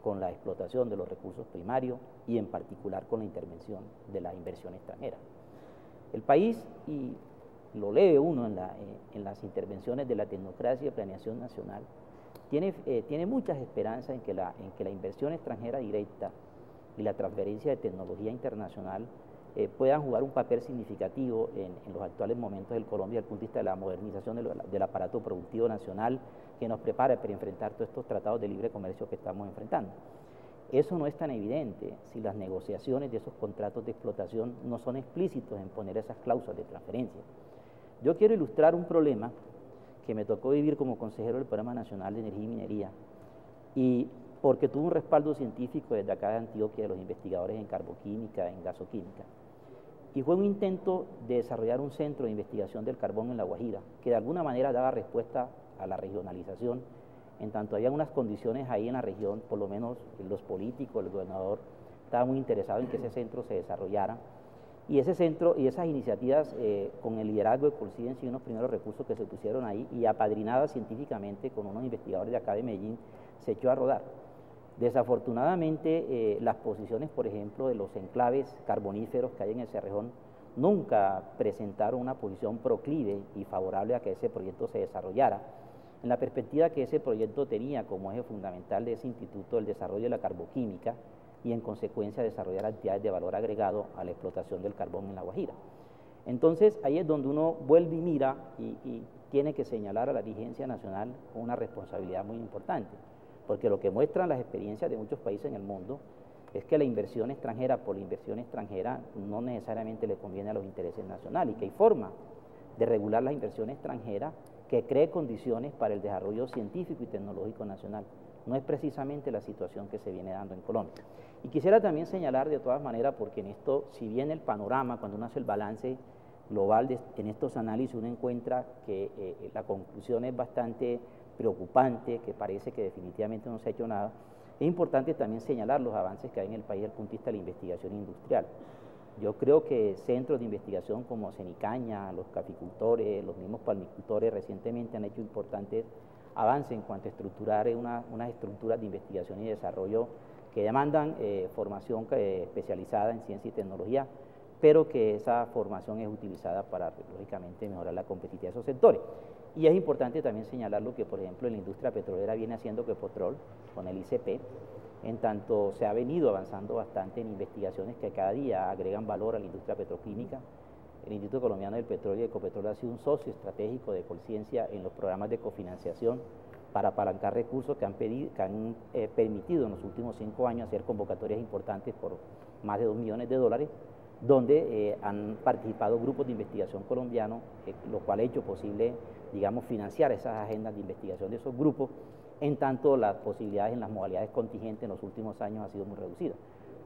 con la explotación de los recursos primarios y en particular con la intervención de la inversión extranjera. El país, y lo lee uno en las intervenciones de la tecnocracia y planeación nacional, tiene muchas esperanzas en que la inversión extranjera directa y la transferencia de tecnología internacional puedan jugar un papel significativo en los actuales momentos del Colombia desde el punto de vista de la modernización del aparato productivo nacional que nos prepara para enfrentar todos estos tratados de libre comercio que estamos enfrentando. Eso no es tan evidente si las negociaciones de esos contratos de explotación no son explícitos en poner esas cláusulas de transferencia. Yo quiero ilustrar un problema que me tocó vivir como consejero del Programa Nacional de Energía y Minería, y porque tuvo un respaldo científico desde acá de Antioquia, de los investigadores en carboquímica, en gasoquímica, y fue un intento de desarrollar un centro de investigación del carbón en La Guajira, que de alguna manera daba respuesta a la regionalización, en tanto había unas condiciones ahí en la región, por lo menos los políticos, el gobernador, estaba muy interesado en que ese centro se desarrollara, y ese centro y esas iniciativas con el liderazgo de Colsiden, sí, unos primeros recursos que se pusieron ahí, y apadrinadas científicamente con unos investigadores de acá de Medellín, se echó a rodar. Desafortunadamente, las posiciones, por ejemplo, de los enclaves carboníferos que hay en el Cerrejón nunca presentaron una posición proclive y favorable a que ese proyecto se desarrollara, en la perspectiva que ese proyecto tenía como eje fundamental de ese instituto el desarrollo de la carboquímica y en consecuencia desarrollar actividades de valor agregado a la explotación del carbón en La Guajira. Entonces, ahí es donde uno vuelve y mira y tiene que señalar a la dirigencia nacional con una responsabilidad muy importante, porque lo que muestran las experiencias de muchos países en el mundo es que la inversión extranjera por la inversión extranjera no necesariamente le conviene a los intereses nacionales y que hay forma de regular la inversión extranjera que cree condiciones para el desarrollo científico y tecnológico nacional. No es precisamente la situación que se viene dando en Colombia. Y quisiera también señalar de todas maneras, porque en esto, si bien el panorama, cuando uno hace el balance global en estos análisis, uno encuentra que la conclusión es bastante preocupante, que parece que definitivamente no se ha hecho nada, es importante también señalar los avances que hay en el país desde el punto de vista de la investigación industrial. Yo creo que centros de investigación como Cenicaña, los caficultores, los mismos palmicultores recientemente han hecho importantes avances en cuanto a estructurar unas estructuras de investigación y desarrollo que demandan formación especializada en ciencia y tecnología, pero que esa formación es utilizada para, lógicamente, mejorar la competitividad de esos sectores. Y es importante también señalar lo que, por ejemplo, en la industria petrolera viene haciendo Ecopetrol con el ICP, en tanto se ha venido avanzando bastante en investigaciones que cada día agregan valor a la industria petroquímica. El Instituto Colombiano del Petróleo y Ecopetrol ha sido un socio estratégico de Colciencia en los programas de cofinanciación para apalancar recursos que han permitido en los últimos 5 años hacer convocatorias importantes por más de $2 millones, donde han participado grupos de investigación colombianos, lo cual ha hecho posible, digamos, financiar esas agendas de investigación de esos grupos, en tanto las posibilidades en las modalidades contingentes en los últimos años han sido muy reducidas.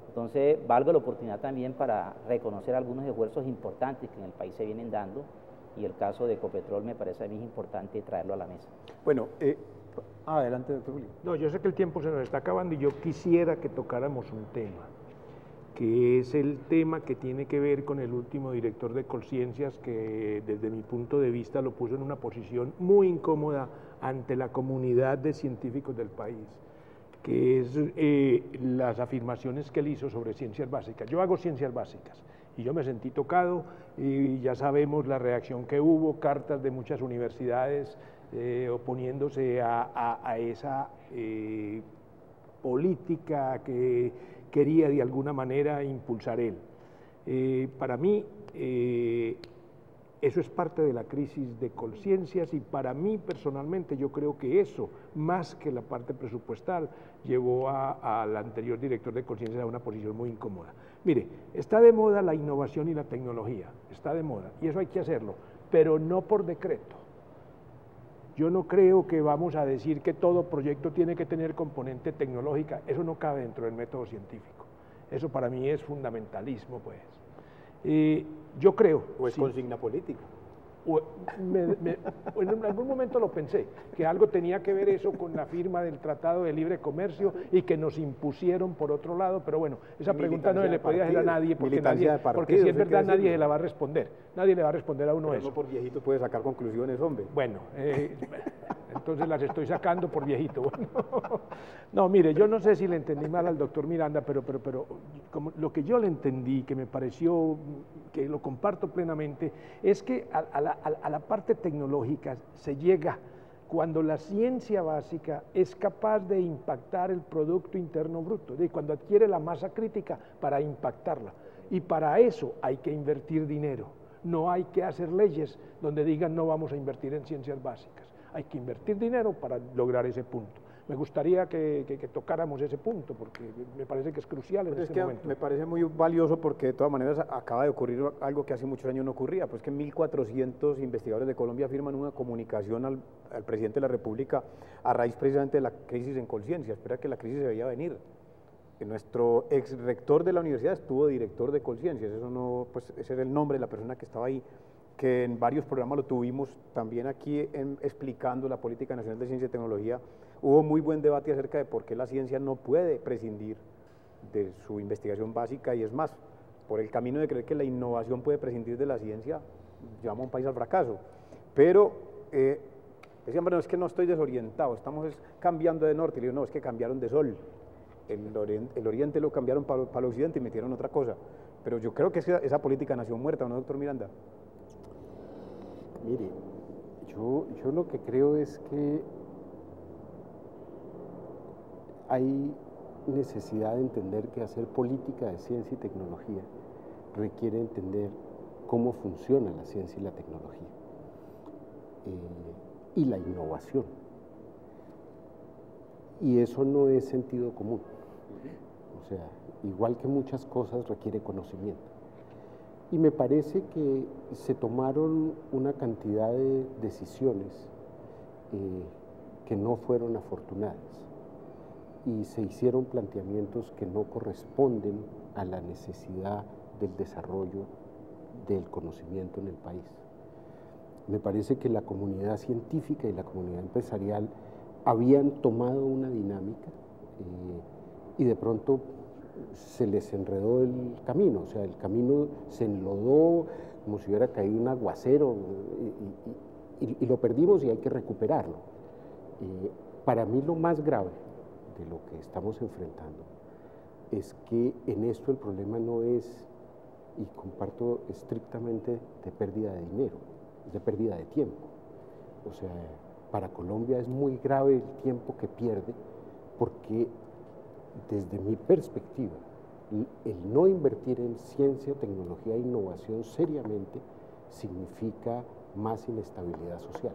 Entonces, valgo la oportunidad también para reconocer algunos esfuerzos importantes que en el país se vienen dando, y el caso de Ecopetrol me parece a mí importante traerlo a la mesa. Bueno, adelante, doctor Julio. No, yo sé que el tiempo se nos está acabando y yo quisiera que tocáramos un tema, que es el tema que tiene que ver con el último director de Colciencias, que desde mi punto de vista lo puso en una posición muy incómoda ante la comunidad de científicos del país, que es las afirmaciones que él hizo sobre ciencias básicas. Yo hago ciencias básicas y yo me sentí tocado, y ya sabemos la reacción que hubo, cartas de muchas universidades oponiéndose a esa política que quería de alguna manera impulsar él. Para mí, eso es parte de la crisis de Colciencias, y para mí personalmente yo creo que eso, más que la parte presupuestal, llevó al anterior director de Colciencias a una posición muy incómoda. Mire, está de moda la innovación y la tecnología, está de moda, y eso hay que hacerlo, pero no por decreto. Yo no creo que vamos a decir que todo proyecto tiene que tener componente tecnológica, eso no cabe dentro del método científico. Eso para mí es fundamentalismo, pues. Yo creo... ¿O es consigna política? En algún momento lo pensé, que algo tenía que ver eso con la firma del Tratado de Libre Comercio y que nos impusieron por otro lado, pero bueno, esa pregunta no se le podía hacer a nadie, porque si es verdad nadie se la va a responder, nadie le va a responder a uno pero eso. No por viejito puede sacar conclusiones, hombre. Bueno, entonces las estoy sacando por viejito. Bueno, no, mire, yo no sé si le entendí mal al doctor Miranda, pero como lo que yo le entendí, que me pareció, que lo comparto plenamente, es que a la parte tecnológica se llega cuando la ciencia básica es capaz de impactar el Producto Interno Bruto, de cuando adquiere la masa crítica para impactarla. Y para eso hay que invertir dinero, no hay que hacer leyes donde digan no vamos a invertir en ciencias básicas, hay que invertir dinero para lograr ese punto. Me gustaría que tocáramos ese punto, porque me parece que es crucial en este momento. Me parece muy valioso, porque de todas maneras acaba de ocurrir algo que hace muchos años no ocurría, pues que 1.400 investigadores de Colombia firman una comunicación al presidente de la República a raíz precisamente de la crisis en Colciencias. Espera que la crisis se veía venir. Nuestro ex rector de la universidad estuvo director de Colciencias, eso no, pues ese era el nombre de la persona que estaba ahí, que en varios programas lo tuvimos también aquí explicando la Política Nacional de Ciencia y Tecnología. Hubo muy buen debate acerca de por qué la ciencia no puede prescindir de su investigación básica, y es más, por el camino de creer que la innovación puede prescindir de la ciencia, llevamos a un país al fracaso. Pero decían, bueno, es que no estoy desorientado, estamos cambiando de norte. Y le digo, no, es que cambiaron de sol. El oriente lo cambiaron para el occidente y metieron otra cosa. Pero yo creo que esa política nació muerta, ¿no, doctor Miranda? Mire, yo lo que creo es que hay necesidad de entender que hacer política de ciencia y tecnología requiere entender cómo funciona la ciencia y la tecnología y la innovación. Y eso no es sentido común. O sea, igual que muchas cosas requiere conocimiento. Y me parece que se tomaron una cantidad de decisiones que no fueron afortunadas y se hicieron planteamientos que no corresponden a la necesidad del desarrollo del conocimiento en el país. Me parece que la comunidad científica y la comunidad empresarial habían tomado una dinámica y de pronto se les enredó el camino, o sea, el camino se enlodó como si hubiera caído un aguacero y lo perdimos y hay que recuperarlo. Para mí lo más grave de lo que estamos enfrentando es que en esto el problema no es, y comparto estrictamente, de pérdida de dinero, es de pérdida de tiempo. O sea, para Colombia es muy grave el tiempo que pierde porque desde mi perspectiva, el no invertir en ciencia, tecnología e innovación seriamente significa más inestabilidad social.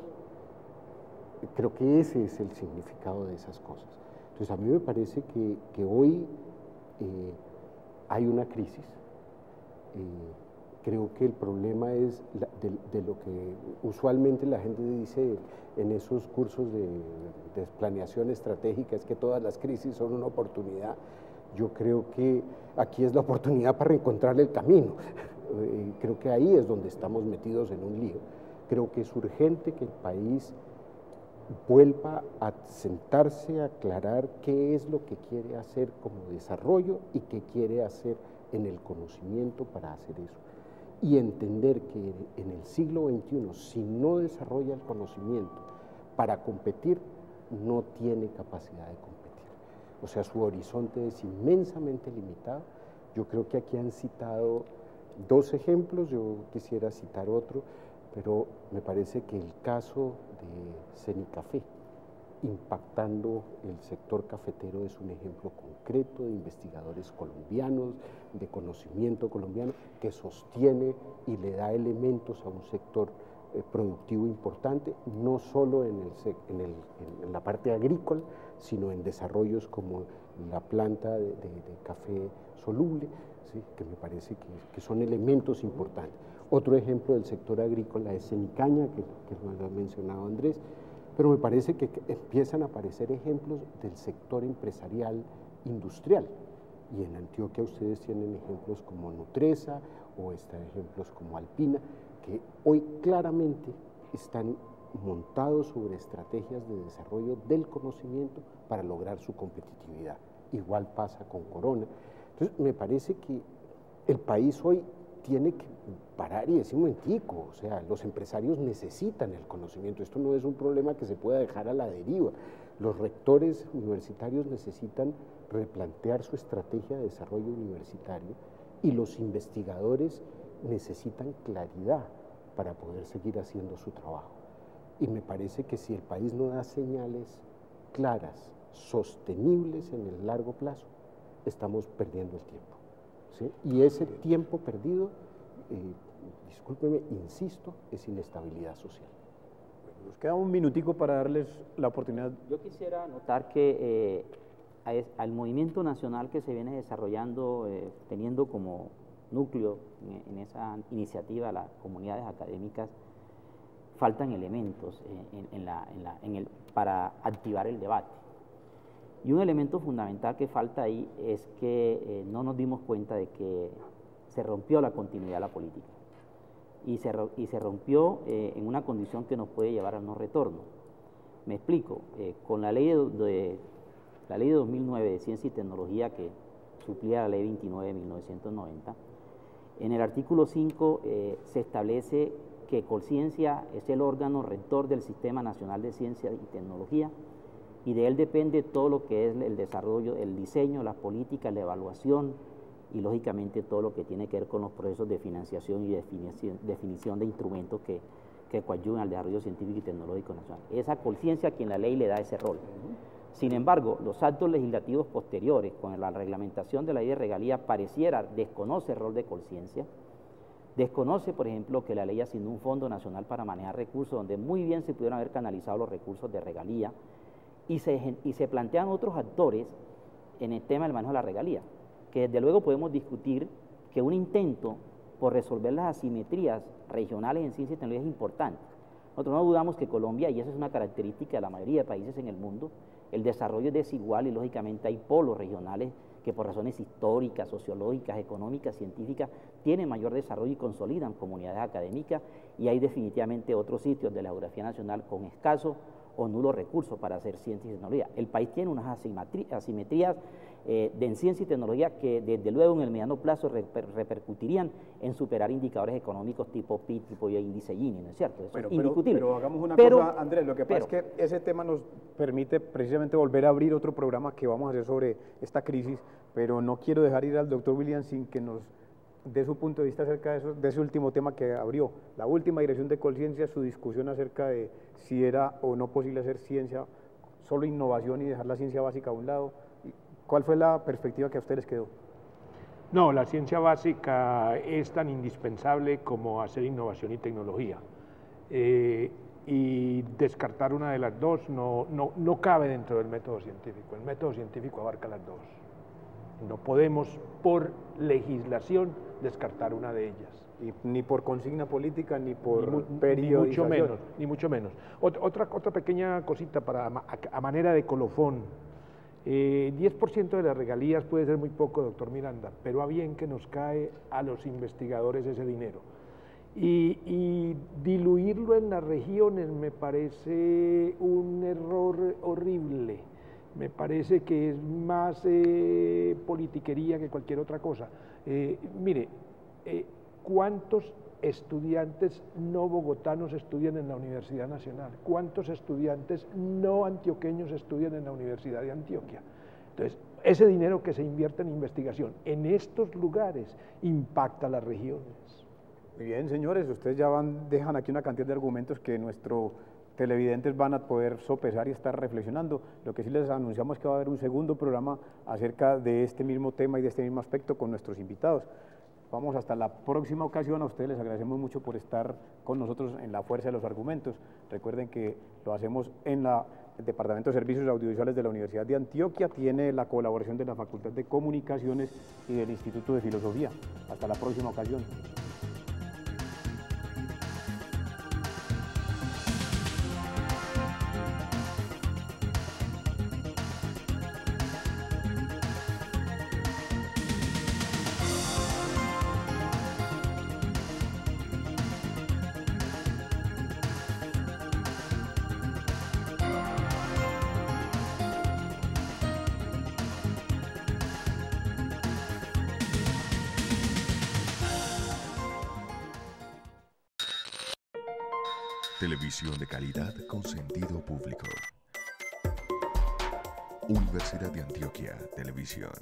Creo que ese es el significado de esas cosas. Entonces, a mí me parece que hoy hay una crisis. Creo que el problema es de lo que usualmente la gente dice en esos cursos de planeación estratégica, es que todas las crisis son una oportunidad. Yo creo que aquí es la oportunidad para reencontrar el camino. Creo que ahí es donde estamos metidos en un lío. Creo que es urgente que el país vuelva a sentarse, a aclarar qué es lo que quiere hacer como desarrollo y qué quiere hacer en el conocimiento para hacer eso. Y entender que en el siglo XXI, si no desarrolla el conocimiento para competir, no tiene capacidad de competir. O sea, su horizonte es inmensamente limitado. Yo creo que aquí han citado dos ejemplos, yo quisiera citar otro, pero me parece que el caso de Cenicafé, impactando el sector cafetero, es un ejemplo concreto de investigadores colombianos, de conocimiento colombiano, que sostiene y le da elementos a un sector productivo importante, no solo en la parte agrícola, sino en desarrollos como la planta de café soluble, ¿sí? Que me parece que son elementos importantes. Otro ejemplo del sector agrícola es Cenicaña, que lo ha mencionado Andrés, pero me parece que empiezan a aparecer ejemplos del sector empresarial industrial. Y en Antioquia ustedes tienen ejemplos como Nutresa o están ejemplos como Alpina, que hoy claramente están montados sobre estrategias de desarrollo del conocimiento para lograr su competitividad. Igual pasa con Corona. Entonces, me parece que el país hoy tiene que parar y decir un momentico, o sea, los empresarios necesitan el conocimiento, esto no es un problema que se pueda dejar a la deriva. Los rectores universitarios necesitan replantear su estrategia de desarrollo universitario y los investigadores necesitan claridad para poder seguir haciendo su trabajo. Y me parece que si el país no da señales claras, sostenibles en el largo plazo, estamos perdiendo el tiempo, ¿sí? Y ese tiempo perdido, discúlpeme, insisto, es inestabilidad social. Nos queda un minutico para darles la oportunidad. Yo quisiera notar que al movimiento nacional que se viene desarrollando, teniendo como núcleo en esa iniciativa las comunidades académicas, faltan elementos para activar el debate. Y un elemento fundamental que falta ahí es que no nos dimos cuenta de que se rompió la continuidad de la política y se rompió en una condición que nos puede llevar al no retorno. Me explico, con la ley de 2009 de Ciencia y Tecnología, que suplía la ley 29 de 1990, en el artículo 5 se establece que Colciencia es el órgano rector del Sistema Nacional de Ciencia y Tecnología, y de él depende todo lo que es el desarrollo, el diseño, las políticas, la evaluación y lógicamente todo lo que tiene que ver con los procesos de financiación y definición de instrumentos que coadyuvan al desarrollo científico y tecnológico nacional. Esa Colciencia quien la ley le da ese rol. Sin embargo, los actos legislativos posteriores, con la reglamentación de la ley de regalía, pareciera desconoce el rol de Colciencia, Desconoce, por ejemplo, que la ley asignó un Fondo Nacional para manejar recursos, donde muy bien se pudieron haber canalizado los recursos de regalía, y se plantean otros actores en el tema del manejo de la regalía, que desde luego podemos discutir que un intento por resolver las asimetrías regionales en ciencia y tecnología es importante. Nosotros no dudamos que Colombia, y esa es una característica de la mayoría de países en el mundo, el desarrollo es desigual y lógicamente hay polos regionales que por razones históricas, sociológicas, económicas, científicas, tienen mayor desarrollo y consolidan comunidades académicas, y hay definitivamente otros sitios de la geografía nacional con escasos o nulos recursos para hacer ciencia y tecnología. El país tiene unas asimetrías en ciencia y tecnología que desde luego en el mediano plazo repercutirían en superar indicadores económicos tipo PIB, tipo índice Gini, ¿no es cierto? Eso es indiscutible. Pero hagamos una cosa, Andrés, lo que pasa es que ese tema nos permite precisamente volver a abrir otro programa que vamos a hacer sobre esta crisis, pero no quiero dejar ir al doctor William sin que nos dé su punto de vista acerca de ese último tema que abrió, la última dirección de Colciencia, su discusión acerca de si era o no posible hacer ciencia, solo innovación y dejar la ciencia básica a un lado. ¿Cuál fue la perspectiva que a ustedes les quedó? No, la ciencia básica es tan indispensable como hacer innovación y tecnología. Y descartar una de las dos no cabe dentro del método científico. El método científico abarca las dos. No podemos, por legislación, descartar una de ellas. Y ni por consigna política, ni por periodización. Ni mucho menos. Otra pequeña cosita a manera de colofón. 10% de las regalías puede ser muy poco, doctor Miranda, pero a bien que nos cae a los investigadores ese dinero. Y diluirlo en las regiones me parece un error horrible. Me parece que es más politiquería que cualquier otra cosa. Mire, ¿cuántos estudiantes no bogotanos estudian en la Universidad Nacional? ¿Cuántos estudiantes no antioqueños estudian en la Universidad de Antioquia? Entonces, ese dinero que se invierte en investigación en estos lugares impacta a las regiones. Muy bien, señores, ustedes ya dejan aquí una cantidad de argumentos que nuestros televidentes van a poder sopesar y estar reflexionando. Lo que sí les anunciamos es que va a haber un segundo programa acerca de este mismo tema y de este mismo aspecto con nuestros invitados. Vamos hasta la próxima ocasión. A ustedes les agradecemos mucho por estar con nosotros en La Fuerza de los Argumentos. Recuerden que lo hacemos en el Departamento de Servicios Audiovisuales de la Universidad de Antioquia. Tiene la colaboración de la Facultad de Comunicaciones y del Instituto de Filosofía. Hasta la próxima ocasión. Televisión de calidad con sentido público. Universidad de Antioquia Televisión.